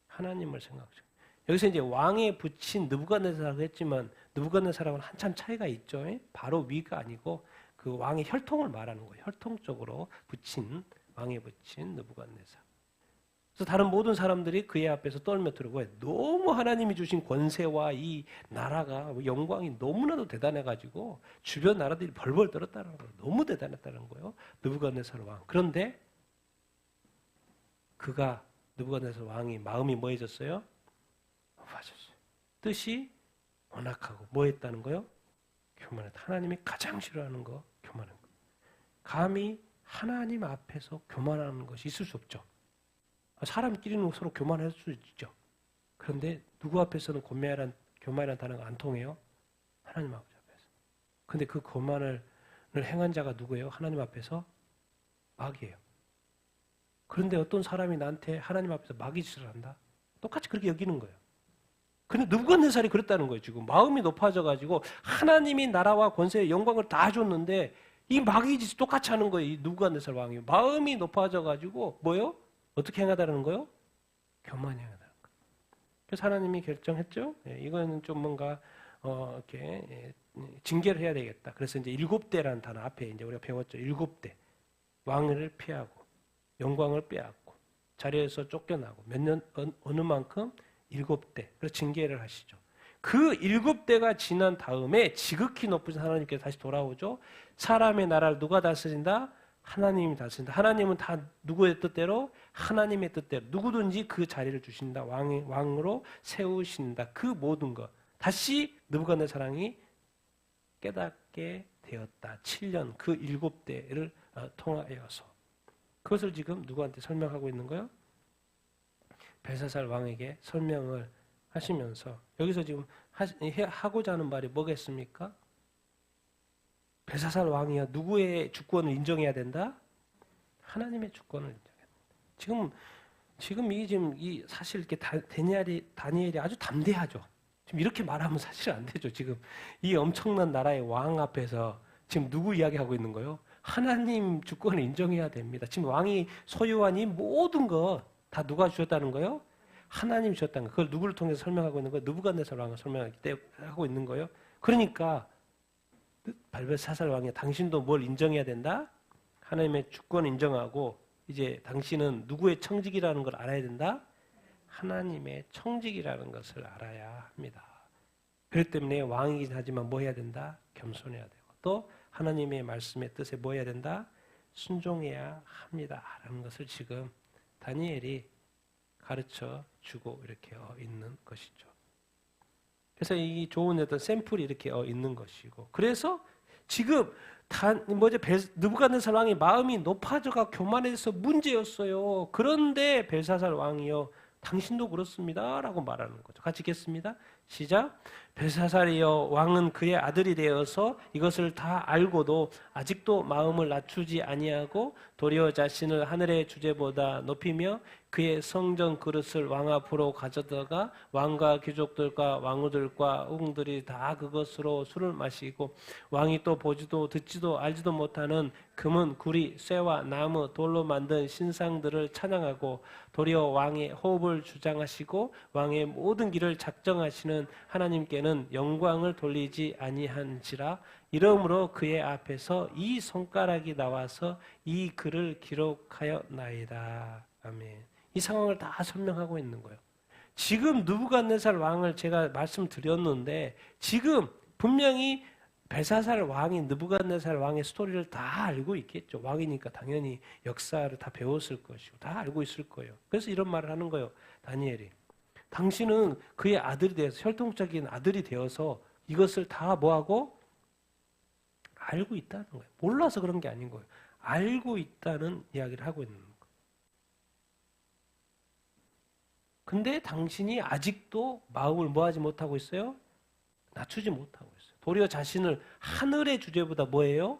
Speaker 1: 하나님을 생각하죠. 여기서 이제 왕에 붙인 느부갓네살이라고 했지만 느부갓네살하고는 한참 차이가 있죠. 바로 위가 아니고 그 왕의 혈통을 말하는 거예요. 혈통적으로 붙인 왕에 붙인 느부갓네살. 그래서 다른 모든 사람들이 그의 앞에서 떨며 들고 너무 하나님이 주신 권세와 이 나라가 영광이 너무나도 대단해가지고 주변 나라들이 벌벌 떨었다는 거예요. 너무 대단했다는 거예요. 느부갓네살 왕. 그런데 그가 느부갓네살 왕이 마음이 뭐해졌어요? 높아졌어요. 뜻이 완악하고 뭐했다는 거요? 교만했다. 하나님이 가장 싫어하는 거 교만한 거. 감히 하나님 앞에서 교만하는 것이 있을 수 없죠. 사람끼리는 서로 교만할 수 있죠. 그런데 누구 앞에서는 교만이라는 단어가 안 통해요? 하나님 아버지 앞에서. 근데 그 교만을 행한 자가 누구예요? 하나님 앞에서 마귀예요. 그런데 어떤 사람이 나한테 하나님 앞에서 마귀짓을 한다? 똑같이 그렇게 여기는 거예요. 근데 느부갓네살이 그랬다는 거예요. 지금 마음이 높아져가지고 하나님이 나라와 권세의 영광을 다 줬는데 이 마귀짓을 똑같이 하는 거예요. 이 느부갓네살 왕이 마음이 높아져가지고 뭐요? 어떻게 행하다는 거요? 교만히 행하다는 거예요. 그래서 하나님이 결정했죠. 이거는 좀 뭔가 이렇게 징계를 해야 되겠다. 그래서 이제 7대라는 단어 앞에 이제 우리가 배웠죠. 7대 왕을 피하고 영광을 빼앗고 자리에서 쫓겨나고 몇 년 어느 만큼 7대 그래서 징계를 하시죠. 그 7대가 지난 다음에 지극히 높으신 하나님께서 다시 돌아오죠. 사람의 나라를 누가 다스린다? 하나님이 다스린다. 하나님은 다 누구의 뜻대로? 하나님의 뜻대로 누구든지 그 자리를 주신다. 왕으로 세우신다. 그 모든 것 다시 느부갓네살 왕이 깨닫게 되었다. 7년 그 7대를 통하여서 그것을 지금 누구한테 설명하고 있는 거예요? 벨사살 왕에게 설명을 하시면서 여기서 지금 하고자 하는 말이 뭐겠습니까? 벨사살 왕이야 누구의 주권을 인정해야 된다? 하나님의 주권을 인정해야 된다. 지금 이 사실 이렇게 다니엘이 아주 담대하죠. 지금 이렇게 말하면 사실 안 되죠. 지금 이 엄청난 나라의 왕 앞에서 지금 누구 이야기하고 있는 거예요? 하나님 주권을 인정해야 됩니다. 지금 왕이 소유한 이 모든 것 다 누가 주셨다는 거예요? 하나님이 주셨다는 거. 그걸 누구를 통해서 설명하고 있는 거예요? 느부갓네살 왕을 설명하고 있는 거예요. 그러니까 벨사살 왕이 당신도 뭘 인정해야 된다? 하나님의 주권을 인정하고 이제 당신은 누구의 청직이라는 걸 알아야 된다? 하나님의 청직이라는 것을 알아야 합니다. 그렇기 때문에 왕이긴 하지만 뭐 해야 된다? 겸손해야 되고 또 하나님의 말씀의 뜻에 뭐 해야 된다? 순종해야 합니다. 라는 것을 지금 다니엘이 가르쳐 주고 이렇게 있는 것이죠. 그래서 이 좋은 어떤 샘플이 이렇게 있는 것이고 그래서 지금 느부갓네살 왕이 마음이 높아져가 교만해서 문제였어요. 그런데 벨사살 왕이요 당신도 그렇습니다 라고 말하는 거죠. 같이 읽겠습니다. 시작. 벨사살이여 왕은 그의 아들이 되어서 이것을 다 알고도 아직도 마음을 낮추지 아니하고 도리어 자신을 하늘의 주제보다 높이며 그의 성전 그릇을 왕 앞으로 가져다가 왕과 귀족들과 왕후들과 후궁들이 다 그것으로 술을 마시고 왕이 또 보지도 듣지도 알지도 못하는 금은 구리, 쇠와 나무, 돌로 만든 신상들을 찬양하고 도리어 왕의 호흡을 주장하시고 왕의 모든 길을 작정하시는 하나님께는 영광을 돌리지 아니한지라. 이러므로 그의 앞에서 이 손가락이 나와서 이 글을 기록하였나이다. 아멘. 이 상황을 다 설명하고 있는 거예요. 지금 느부갓네살 왕을 제가 말씀드렸는데 지금 분명히 벨사살 왕이 느부갓네살 왕의 스토리를 다 알고 있겠죠. 왕이니까 당연히 역사를 다 배웠을 것이고 다 알고 있을 거예요. 그래서 이런 말을 하는 거예요. 다니엘이. 당신은 그의 아들이 되어서 혈통적인 아들이 되어서 이것을 다 뭐하고 알고 있다는 거예요. 몰라서 그런 게 아닌 거예요. 알고 있다는 이야기를 하고 있는 거예요. 근데 당신이 아직도 마음을 뭐하지 못하고 있어요? 낮추지 못하고 있어요. 도리어 자신을 하늘의 주제보다 뭐예요?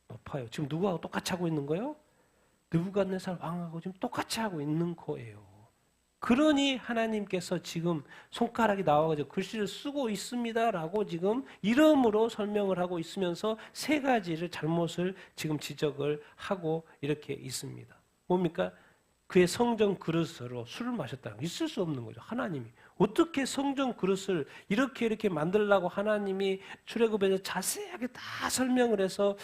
Speaker 1: 높아요. 지금 누구하고 똑같이 하고 있는 거예요? 느부갓네살 왕하고 지금 똑같이 하고 있는 거예요. 그러니 하나님께서 지금 손가락이 나와가지고 글씨를 쓰고 있습니다라고 지금 이름으로 설명을 하고 있으면서 세 가지를 잘못을 지금 지적을 하고 이렇게 있습니다. 뭡니까? 그의 성전 그릇으로 술을 마셨다는 거 있을 수 없는 거죠. 하나님이 어떻게 성전 그릇을 이렇게 만들려고 하나님이 출애굽에서 자세하게 다 설명을 해서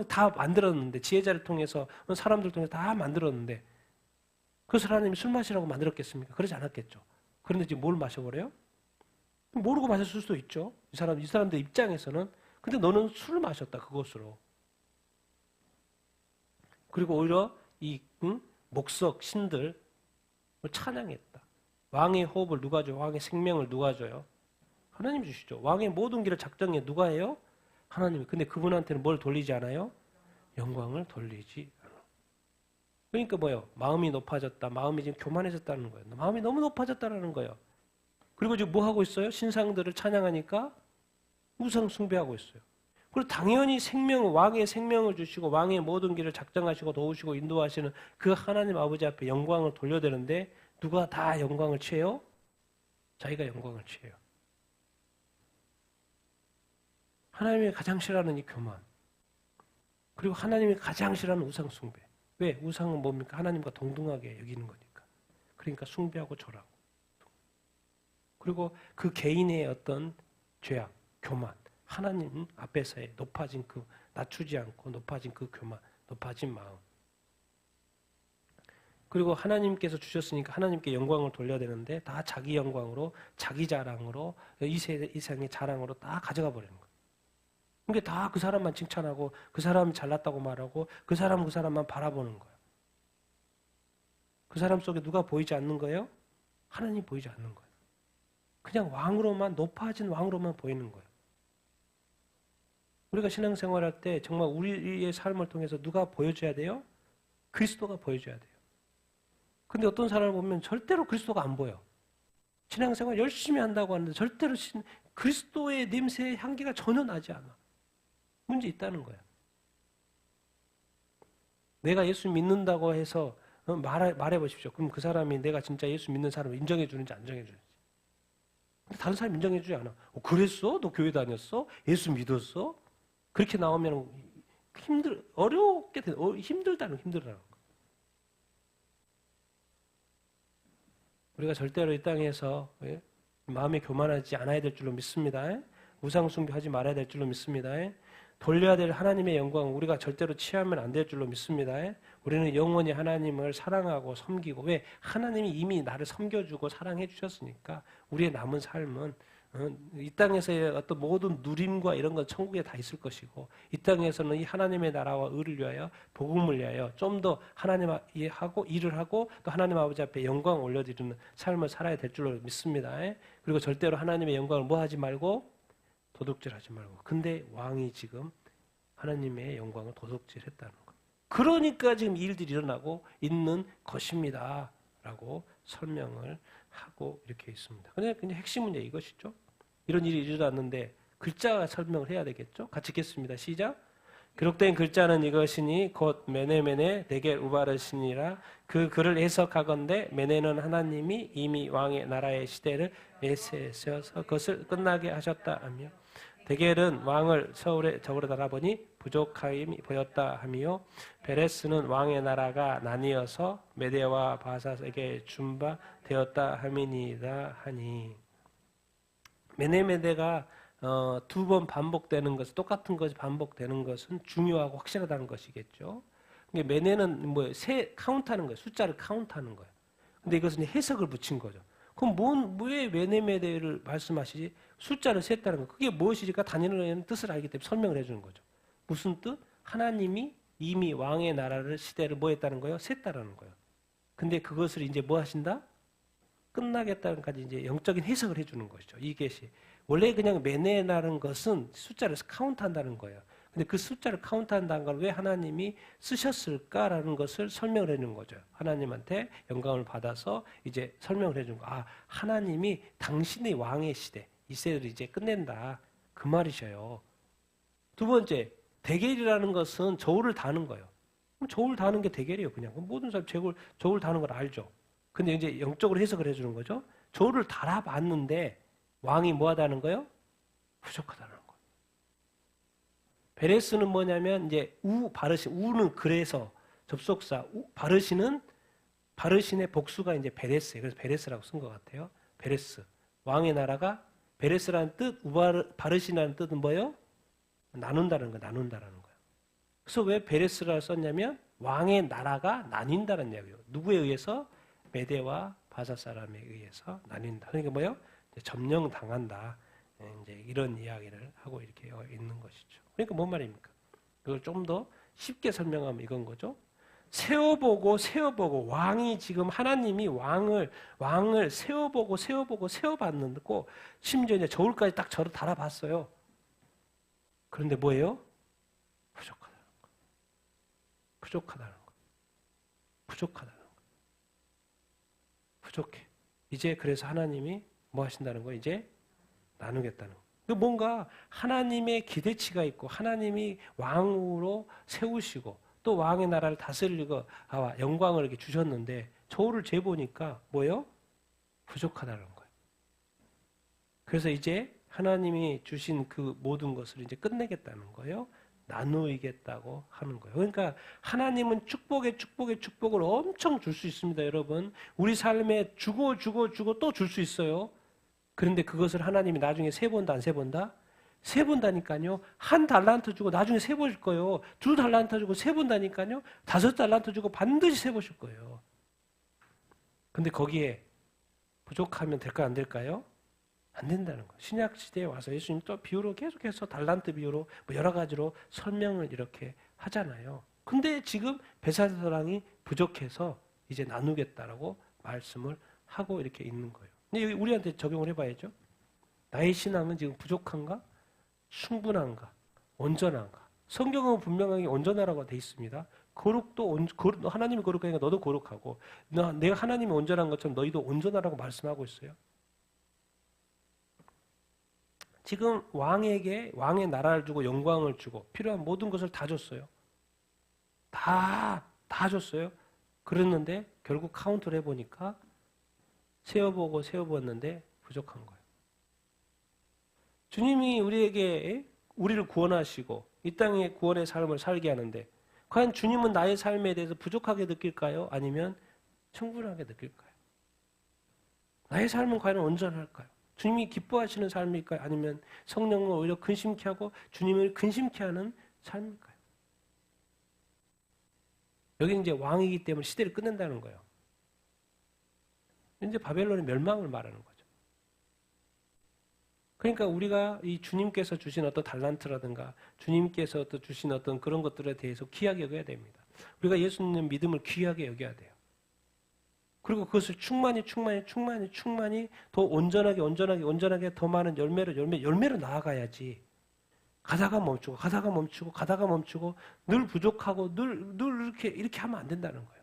Speaker 1: 다 만들었는데 지혜자를 통해서 사람들 통해서 다 만들었는데 그것을 하나님이 술 마시라고 만들었겠습니까? 그러지 않았겠죠. 그런데 지금 뭘 마셔버려요? 모르고 마셨을 수도 있죠. 이 사람들 입장에서는. 근데 너는 술을 마셨다 그것으로. 그리고 오히려 이 목석 신들을 찬양했다. 왕의 호흡을 누가 줘요? 왕의 생명을 누가 줘요? 하나님 주시죠. 왕의 모든 길을 작정해 누가 해요? 하나님이. 근데 그분한테는 뭘 돌리지 않아요? 영광을 돌리지 않아요. 그러니까 뭐예요? 마음이 높아졌다. 마음이 지금 교만해졌다는 거예요. 마음이 너무 높아졌다는 거예요. 그리고 지금 뭐 하고 있어요? 신상들을 찬양하니까 우상 숭배하고 있어요. 그리고 당연히 왕의 생명을 주시고 왕의 모든 길을 작정하시고 도우시고 인도하시는 그 하나님 아버지 앞에 영광을 돌려대는데 누가 다 영광을 취해요? 자기가 영광을 취해요. 하나님이 가장 싫어하는 이 교만. 그리고 하나님이 가장 싫어하는 우상 숭배. 왜? 우상은 뭡니까? 하나님과 동등하게 여기는 거니까. 그러니까 숭배하고 절하고. 그리고 그 개인의 어떤 죄악, 교만. 하나님 앞에서의 높아진 그 낮추지 않고 높아진 그 교만, 높아진 마음. 그리고 하나님께서 주셨으니까 하나님께 영광을 돌려야 되는데 다 자기 영광으로, 자기 자랑으로, 이 세상의 자랑으로 다 가져가 버리는 거예요. 그러니까 다 그 사람만 칭찬하고 그 사람이 잘났다고 말하고 그 사람만 바라보는 거예요. 그 사람 속에 누가 보이지 않는 거예요? 하나님이 보이지 않는 거예요. 그냥 왕으로만, 높아진 왕으로만 보이는 거예요. 우리가 신앙생활할 때 정말 우리의 삶을 통해서 누가 보여줘야 돼요? 그리스도가 보여줘야 돼요. 근데 어떤 사람을 보면 절대로 그리스도가 안 보여. 신앙생활 열심히 한다고 하는데 절대로 그리스도의 냄새, 향기가 전혀 나지 않아. 문제 있다는 거야. 내가 예수 믿는다고 해서 말해보십시오. 그럼 그 사람이 내가 진짜 예수 믿는 사람을 인정해 주는지 안 인정해 주는지. 근데 다른 사람이 인정해 주지 않아. 그랬어? 너 교회 다녔어? 예수 믿었어? 그렇게 나오면 어렵게 돼. 힘들다는 거. 우리가 절대로 이 땅에서 마음이 교만하지 않아야 될 줄로 믿습니다. 우상 숭배하지 말아야 될 줄로 믿습니다. 돌려야 될 하나님의 영광 우리가 절대로 취하면 안 될 줄로 믿습니다. 우리는 영원히 하나님을 사랑하고 섬기고 왜? 하나님이 이미 나를 섬겨주고 사랑해 주셨으니까 우리의 남은 삶은 이 땅에서의 어떤 모든 누림과 이런 건 천국에 다 있을 것이고 이 땅에서는 이 하나님의 나라와 의를 위하여 복음을 위하여 좀 더 하나님 하고 일을 하고 또 하나님 아버지 앞에 영광을 올려드리는 삶을 살아야 될 줄로 믿습니다. 그리고 절대로 하나님의 영광을 뭐 하지 말고 도둑질하지 말고. 근데 왕이 지금 하나님의 영광을 도둑질했다는 거예요. 그러니까 지금 이 일들이 일어나고 있는 것입니다. 라고 설명을 하고 이렇게 있습니다. 그냥 핵심은 이것이죠. 이런 일이 일어났는데 글자가 설명을 해야 되겠죠. 같이 읽겠습니다. 시작. 기록된 글자는 이것이니 곧 메네메네 대개 우바르시니라. 그 글을 해석하건대 메네는 하나님이 이미 왕의 나라의 시대를 메세셔서 그것을 끝나게 하셨다 하며 데겔은 왕을 서울에 저울에 달아보니 부족함이 보였다 하며 베레스는 왕의 나라가 나뉘어서 메대와 바사에게 준바 되었다 함이니이다 하니. 메네메데가 두 번 반복되는 것은 똑같은 것이 반복되는 것은 중요하고 확실하다는 것이겠죠. 메네는 카운트하는 거예요. 숫자를 카운트하는 거예요. 근데 이것은 해석을 붙인 거죠. 그럼 왜 메네메데를 말씀하시지? 숫자를 셌다는 거. 그게 무엇이니까 다니엘은 뜻을 알기 때문에 설명을 해주는 거죠. 무슨 뜻? 하나님이 이미 왕의 나라를 시대를 뭐 했다는 거예요? 셌다라는 거예요. 근데 그것을 이제 뭐 하신다? 끝나겠다는 까지 이제 영적인 해석을 해주는 것이죠. 이것이 원래 그냥 메네라는 것은 숫자를 카운트한다는 거예요. 근데 그 숫자를 카운트한다는 걸 왜 하나님이 쓰셨을까라는 것을 설명을 해주는 거죠. 하나님한테 영광을 받아서 이제 설명을 해주는 거. 하나님이 당신의 왕의 시대, 이 세대를 이제 끝낸다. 그 말이셔요. 두 번째, 대겔이라는 것은 저울을 다는 거예요. 그럼 저울 다는 게 대겔이에요. 그냥 모든 사람 저울 다는 걸 알죠. 근데 이제 영적으로 해석을 해주는 거죠. 저울을 달아봤는데 왕이 뭐하다는 거예요? 부족하다는 거예요. 베레스는 뭐냐면 이제 우는 그래서 접속사 바르신의 복수가 이제 베레스예요. 그래서 베레스라고 쓴 것 같아요. 베레스 왕의 나라가 베레스라는 뜻, 바르신이라는 뜻은 뭐예요? 나눈다는 거예요. 그래서 왜 베레스라고 썼냐면 왕의 나라가 나뉜다는 이야기예요. 누구에 의해서? 메대와 바사 사람에 의해서 나뉜다. 그러니까 뭐예요? 점령당한다. 이제 이런 이야기를 하고 이렇게 있는 것이죠. 그러니까 뭔 말입니까? 그걸 좀 더 쉽게 설명하면 이건 거죠. 세워보고 왕이 지금 하나님이 왕을 세워보고 세워봤는데 심지어 이제 저울까지 딱 저를 달아봤어요. 그런데 뭐예요? 부족하다는 거. 부족해. 이제 그래서 하나님이 뭐 하신다는 거예요? 이제 나누겠다는 거. 뭔가 하나님의 기대치가 있고 하나님이 왕으로 세우시고 또 왕의 나라를 다스리고 영광을 이렇게 주셨는데 저울을 재보니까 뭐예요? 부족하다는 거예요. 그래서 이제 하나님이 주신 그 모든 것을 이제 끝내겠다는 거예요. 나누겠다고 하는 거예요. 그러니까 하나님은 축복의 축복을 엄청 줄 수 있습니다, 여러분. 우리 삶에 주고 또 줄 수 있어요. 그런데 그것을 하나님이 나중에 세본다, 안 세본다? 세본다니까요. 1달란트 주고 나중에 세보실 거예요. 2달란트 주고 세본다니까요. 5달란트 주고 반드시 세보실 거예요. 근데 거기에 부족하면 될까요, 안 될까요? 안 된다는 거예요. 신약 시대에 와서 예수님 또 비유로 계속해서 달란트 비유로 뭐 여러 가지로 설명을 이렇게 하잖아요. 근데 지금 베사사랑이 부족해서 이제 나누겠다라고 말씀을 하고 이렇게 있는 거예요. 근데 우리한테 적용을 해봐야죠. 나의 신앙은 지금 부족한가? 충분한가? 온전한가? 성경은 분명하게 온전하라고 돼 있습니다. 하나님이 거룩하니까 너도 거룩하고 내가 하나님이 온전한 것처럼 너희도 온전하라고 말씀하고 있어요. 지금 왕에게 왕의 나라를 주고 영광을 주고 필요한 모든 것을 다 줬어요. 다 줬어요. 그랬는데 결국 카운트를 해보니까 세어보았는데 부족한 거예요. 주님이 우리를 구원하시고 이 땅에 구원의 삶을 살게 하는데 과연 주님은 나의 삶에 대해서 부족하게 느낄까요? 아니면 충분하게 느낄까요? 나의 삶은 과연 온전할까요? 주님이 기뻐하시는 삶일까요? 아니면 성령을 오히려 근심케 하고 주님을 근심케 하는 삶일까요? 여기는 이제 왕이기 때문에 시대를 끝낸다는 거예요. 이제 바벨론의 멸망을 말하는 거죠. 그러니까 우리가 이 주님께서 주신 어떤 달란트라든가 주님께서 또 주신 어떤 그런 것들에 대해서 귀하게 여겨야 됩니다. 우리가 예수님 믿음을 귀하게 여겨야 돼요. 그리고 그것을 충만히 더 온전하게 더 많은 열매로 나아가야지. 가다가 멈추고 늘 부족하고 늘 이렇게 하면 안 된다는 거예요.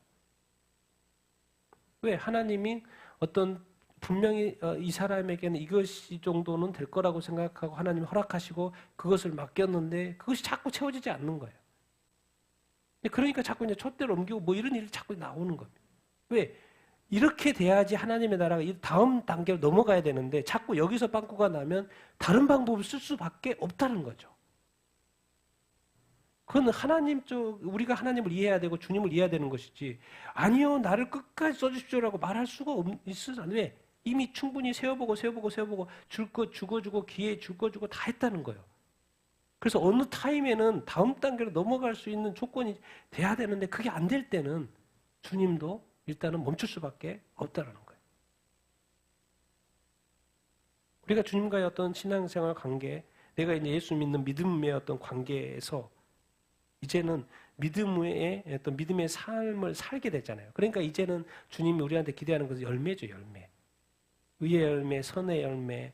Speaker 1: 왜? 하나님이 어떤 분명히 이 사람에게는 이것이 정도는 될 거라고 생각하고 하나님이 허락하시고 그것을 맡겼는데 그것이 자꾸 채워지지 않는 거예요. 그러니까 자꾸 이제 촛대를 옮기고 뭐 이런 일이 자꾸 나오는 겁니다. 왜? 이렇게 돼야지 하나님의 나라가 다음 단계로 넘어가야 되는데 자꾸 여기서 빵꾸가 나면 다른 방법을 쓸 수밖에 없다는 거죠. 그건 우리가 하나님을 이해해야 되고 주님을 이해해야 되는 것이지 아니요 나를 끝까지 써주십시오라고 말할 수가 있어서 왜? 이미 충분히 세워보고 줄 거 주고 기회 줄 거 주고 다 했다는 거예요. 그래서 어느 타임에는 다음 단계로 넘어갈 수 있는 조건이 돼야 되는데 그게 안 될 때는 주님도 일단은 멈출 수밖에 없다는 거예요. 우리가 주님과의 어떤 신앙생활 관계, 내가 이제 예수 믿는 믿음의 어떤 관계에서 이제는 믿음의 삶을 살게 됐잖아요. 그러니까 이제는 주님이 우리한테 기대하는 것은 열매죠, 열매. 의의 열매, 선의 열매,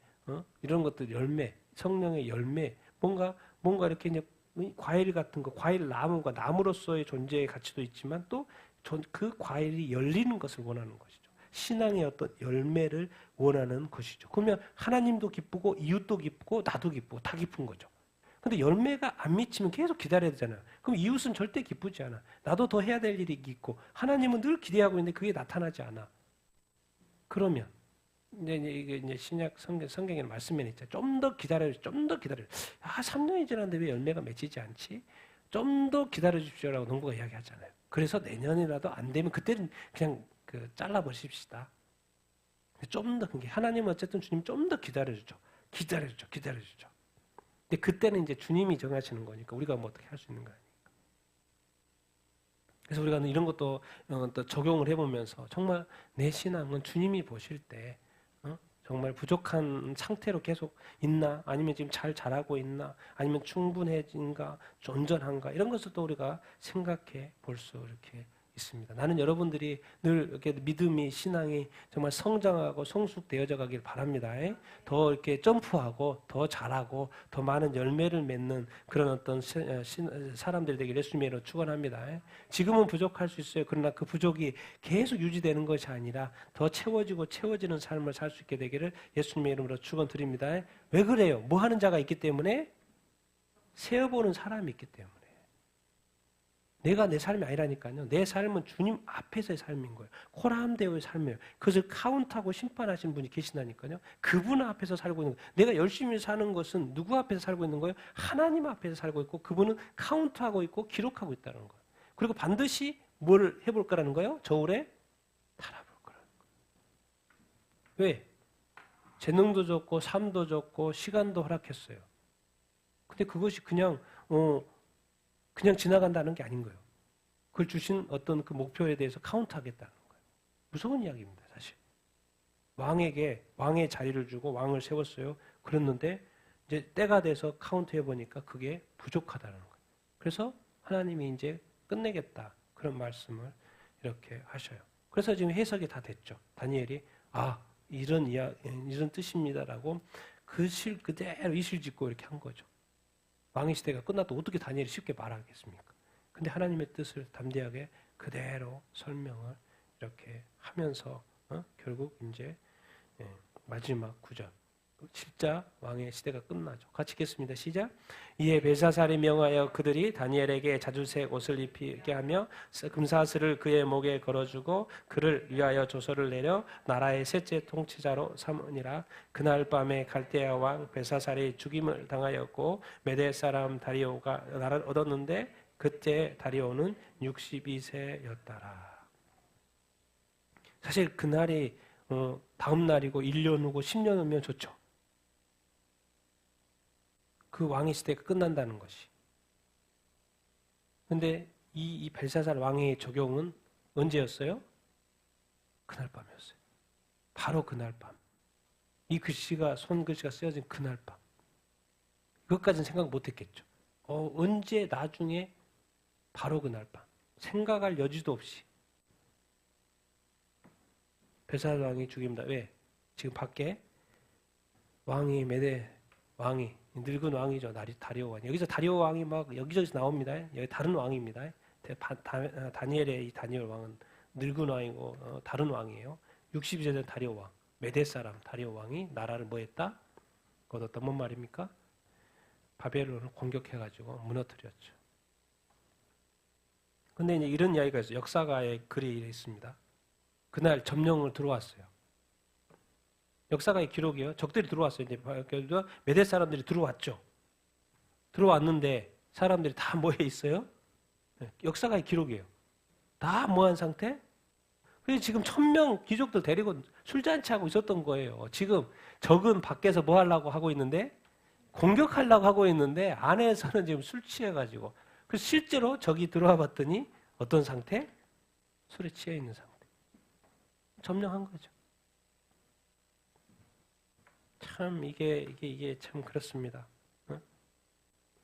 Speaker 1: 이런 것들 열매, 성령의 열매, 뭔가 이렇게 이제 과일 같은 거, 과일 나무가 나무로서의 존재의 가치도 있지만 또 그 과일이 열리는 것을 원하는 것이죠. 신앙의 어떤 열매를 원하는 것이죠. 그러면 하나님도 기쁘고 이웃도 기쁘고 나도 기쁘고 다 기쁜 거죠. 근데 열매가 안 미치면 계속 기다려야 되잖아요. 그럼 이웃은 절대 기쁘지 않아. 나도 더 해야 될 일이 있고 하나님은 늘 기대하고 있는데 그게 나타나지 않아. 그러면 이제 신약 성경에 말씀에 있죠. 좀 더 기다려. 3년이 지났는데 왜 열매가 맺히지 않지? 좀 더 기다려 주십시오라고 농부가 이야기하잖아요. 그래서 내년이라도 안 되면 그때는 그냥 잘라 버립시다. 좀 더 하나님은 어쨌든 주님 좀 더 기다려주죠. 근데 그때는 이제 주님이 정하시는 거니까 우리가 뭐 어떻게 할 수 있는 거 아닙니까? 그래서 우리가 이런 것도 또 적용을 해보면서 정말 내 신앙은 주님이 보실 때 정말 부족한 상태로 계속 있나? 아니면 지금 잘 자라고 있나? 아니면 충분해진가? 온전한가? 이런 것을 또 우리가 생각해 볼 수 이렇게 있습니다. 나는 여러분들이 늘 이렇게 믿음이 신앙이 정말 성장하고 성숙되어져 가길 바랍니다. 더 이렇게 점프하고 더 잘하고 더 많은 열매를 맺는 그런 어떤 사람들이 되길 예수님으로 축원합니다. 지금은 부족할 수 있어요. 그러나 그 부족이 계속 유지되는 것이 아니라 더 채워지고 채워지는 삶을 살 수 있게 되기를 예수님의 이름으로 축원드립니다. 왜 그래요? 뭐 하는 자가 있기 때문에? 세어보는 사람이 있기 때문에. 내가 내 삶이 아니라니까요. 내 삶은 주님 앞에서의 삶인 거예요. 코라함되어의 삶이에요. 그것을 카운트하고 심판하신 분이 계신다니까요. 그분 앞에서 살고 있는 거예요. 내가 열심히 사는 것은 누구 앞에서 살고 있는 거예요? 하나님 앞에서 살고 있고 그분은 카운트하고 있고 기록하고 있다는 거예요. 그리고 반드시 뭘 해볼 거라는 거예요? 저울에 달아볼 거라는 거예요. 왜? 재능도 좋고 삶도 좋고 시간도 허락했어요. 근데 그것이 그냥 지나간다는 게 아닌 거예요. 그걸 주신 어떤 그 목표에 대해서 카운트하겠다는 거예요. 무서운 이야기입니다, 사실. 왕에게 왕의 자리를 주고 왕을 세웠어요. 그랬는데 이제 때가 돼서 카운트해 보니까 그게 부족하다는 거예요. 그래서 하나님이 이제 끝내겠다 그런 말씀을 이렇게 하셔요. 그래서 지금 해석이 다 됐죠. 다니엘이 이런 뜻입니다라고 그 실 그대로 이실 짓고 이렇게 한 거죠. 왕의 시대가 끝났다 어떻게 다니엘이 쉽게 말하겠습니까? 근데 하나님의 뜻을 담대하게 그대로 설명을 이렇게 하면서 결국 이제 마지막 9절 진짜 왕의 시대가 끝나죠. 같이 읽겠습니다. 시작. 이에 벨사살이 명하여 그들이 다니엘에게 자주색 옷을 입히게 하며 금사슬을 그의 목에 걸어주고 그를 위하여 조서를 내려 나라의 셋째 통치자로 삼으니라. 그날 밤에 갈대아 왕 벨사살이 죽임을 당하였고 메대 사람 다리오가 나라를 얻었는데 그때 다리오는 62세였더라. 사실 그날이 다음 날이고 1년 후고 10년 후면 좋죠. 그 왕의 시대가 끝난다는 것이. 그런데 이 벨사살 왕의 적용은 언제였어요? 그날 밤이었어요. 바로 그날 밤. 이 글씨가 손글씨가 쓰여진 그날 밤. 그것까지는 생각 못했겠죠. 언제 나중에 바로 그날 밤. 생각할 여지도 없이 벨사살 왕이 죽입니다. 왜? 지금 밖에 왕이 늙은 왕이죠. 다리오 왕이. 여기서 다리오 왕이 막 여기저기서 나옵니다. 여기 다른 왕입니다. 다니엘의 이 다니엘 왕은 늙은 왕이고 다른 왕이에요. 60세 된 다리오 왕. 메대 사람 다리오 왕이 나라를 뭐 했다? 얻었다. 뭔 말입니까? 바벨론을 공격해가지고 무너뜨렸죠. 근데 이제 이런 이야기가 있어요. 역사가의 글이 있습니다. 그날 점령을 들어왔어요. 역사가의 기록이요. 적들이 들어왔어요. 이제 메대 사람들이 들어왔죠. 들어왔는데 사람들이 다 뭐해 있어요? 역사가의 기록이에요. 다 뭐한 상태? 그래서 지금 1000명 귀족들 데리고 술잔치하고 있었던 거예요. 지금 적은 밖에서 뭐 하려고 하고 있는데 공격하려고 하고 있는데 안에서는 지금 술 취해가지고 그래서 실제로 적이 들어와 봤더니 어떤 상태? 술에 취해 있는 상태. 점령한 거죠. 참 이게 참 그렇습니다.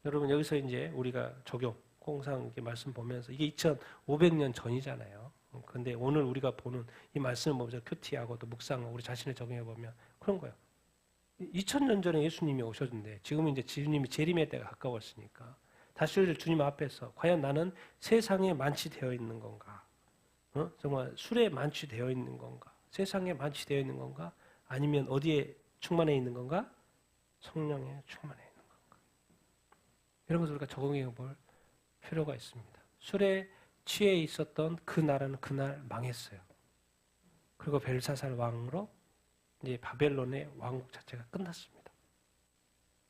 Speaker 1: 여러분 여기서 이제 우리가 적용 공상 이렇게 말씀 보면서 이게 2500년 전이잖아요. 근데 오늘 우리가 보는 이 말씀을 보면서 큐티하고 또 묵상하고 우리 자신을 적용해 보면 그런 거예요. 2000년 전에 예수님이 오셨는데 지금은 이제 주님이 재림의 때가 가까웠으니까 다시 오실 주님 앞에서 과연 나는 세상에 만취되어 있는 건가? 정말 술에 만취되어 있는 건가? 세상에 만취되어 있는 건가? 아니면 어디에 충만해 있는 건가? 성령에 충만해 있는 건가? 이런 것을 우리가 적용해 볼 필요가 있습니다. 술에 취해 있었던 그 나라는 그날 망했어요. 그리고 벨사살 왕으로 이제 바벨론의 왕국 자체가 끝났습니다.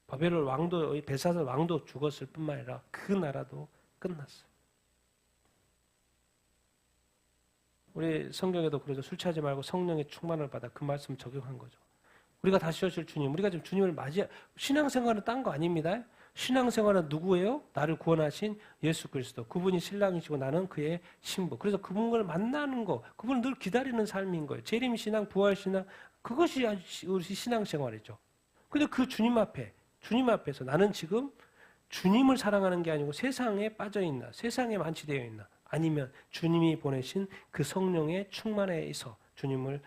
Speaker 1: 바벨론 왕도 벨사살 왕도 죽었을 뿐만 아니라 그 나라도 끝났어요. 우리 성경에도 그러죠. 술 취하지 말고 성령의 충만을 받아 그 말씀 적용한 거죠. 우리가 다시 오실 주님, 우리가 지금 주님을 맞이해 신앙생활은 딴 거 아닙니다. 신앙생활은 누구예요? 나를 구원하신 예수 그리스도. 그분이 신랑이시고 나는 그의 신부. 그래서 그분을 만나는 거, 그분을 늘 기다리는 삶인 거예요. 재림 신앙, 부활 신앙, 그것이 우리 신앙생활이죠. 근데 그 주님 앞에서 나는 지금 주님을 사랑하는 게 아니고 세상에 빠져 있나, 세상에 만취되어 있나, 아니면 주님이 보내신 그 성령의 충만에서 주님을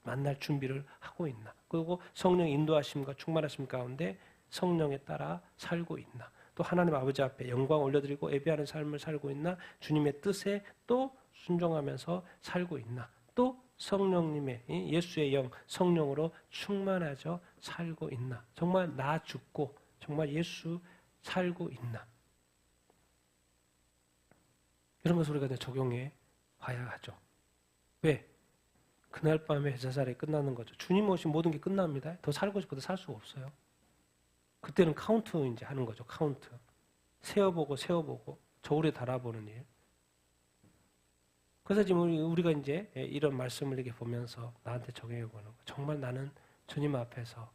Speaker 1: 만날 준비를 하고 있나? 그리고 성령의 인도하심과 충만하심 가운데 성령에 따라 살고 있나? 또 하나님 아버지 앞에 영광 올려드리고 예배하는 삶을 살고 있나? 주님의 뜻에 또 순종하면서 살고 있나? 또 성령님의 예수의 영 성령으로 충만하죠 살고 있나? 정말 나 죽고 정말 예수 살고 있나? 이런 것을 우리가 적용해 봐야 하죠. 왜? 그날 밤에 회사살이 끝나는 거죠. 주님 오신 모든 게 끝납니다. 더 살고 싶어도 살 수가 없어요. 그때는 카운트 이제 하는 거죠. 카운트. 세어보고 저울에 달아보는 일. 그래서 지금 우리가 이제 이런 말씀을 이렇게 보면서 나한테 적용해 보는 거. 정말 나는 주님 앞에서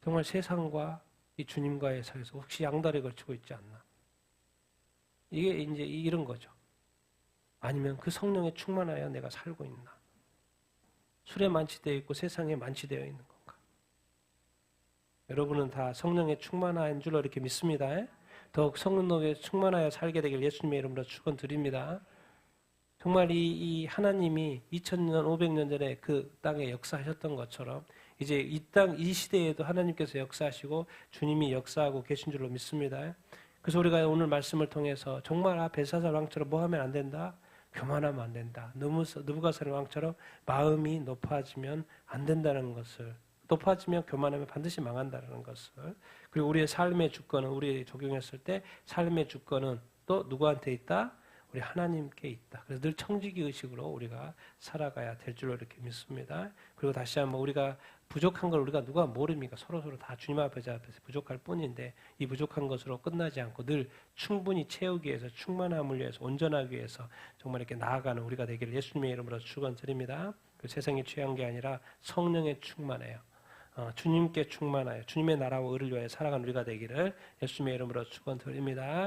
Speaker 1: 정말 세상과 이 주님과의 사이에서 혹시 양다리 걸치고 있지 않나? 이게 이제 이런 거죠. 아니면 그 성령에 충만하여 내가 살고 있나? 술에 만취되어 있고 세상에 만취되어 있는 건가? 여러분은 다 성령에 충만한 줄로 이렇게 믿습니다. 더욱 성령에 충만하여 살게 되길 예수님의 이름으로 축원드립니다. 정말 이 하나님이 2000년, 500년 전에 그 땅에 역사하셨던 것처럼 이제 이 시대에도 하나님께서 역사하시고 주님이 역사하고 계신 줄로 믿습니다. 그래서 우리가 오늘 말씀을 통해서 정말 벨사살 왕처럼 뭐 하면 안 된다? 교만하면 안 된다. 느부갓네살 왕처럼 마음이 높아지면 안 된다는 것을, 높아지면 교만하면 반드시 망한다는 것을, 그리고 우리의 삶의 주권은, 우리 적용했을 때 삶의 주권은 또 누구한테 있다? 우리 하나님께 있다. 그래서 늘 청지기 의식으로 우리가 살아가야 될 줄로 이렇게 믿습니다. 그리고 다시 한번 우리가 부족한 걸 우리가 누가 모릅니까? 서로 다 주님 앞에서 부족할 뿐인데 이 부족한 것으로 끝나지 않고 늘 충분히 채우기 위해서, 충만함을 위해서, 온전하기 위해서 정말 이렇게 나아가는 우리가 되기를 예수님의 이름으로 축원드립니다. 그 세상에 취한 게 아니라 성령에 충만해요. 주님께 충만하여 주님의 나라와 의를 위하여 살아가는 우리가 되기를 예수님의 이름으로 축원드립니다.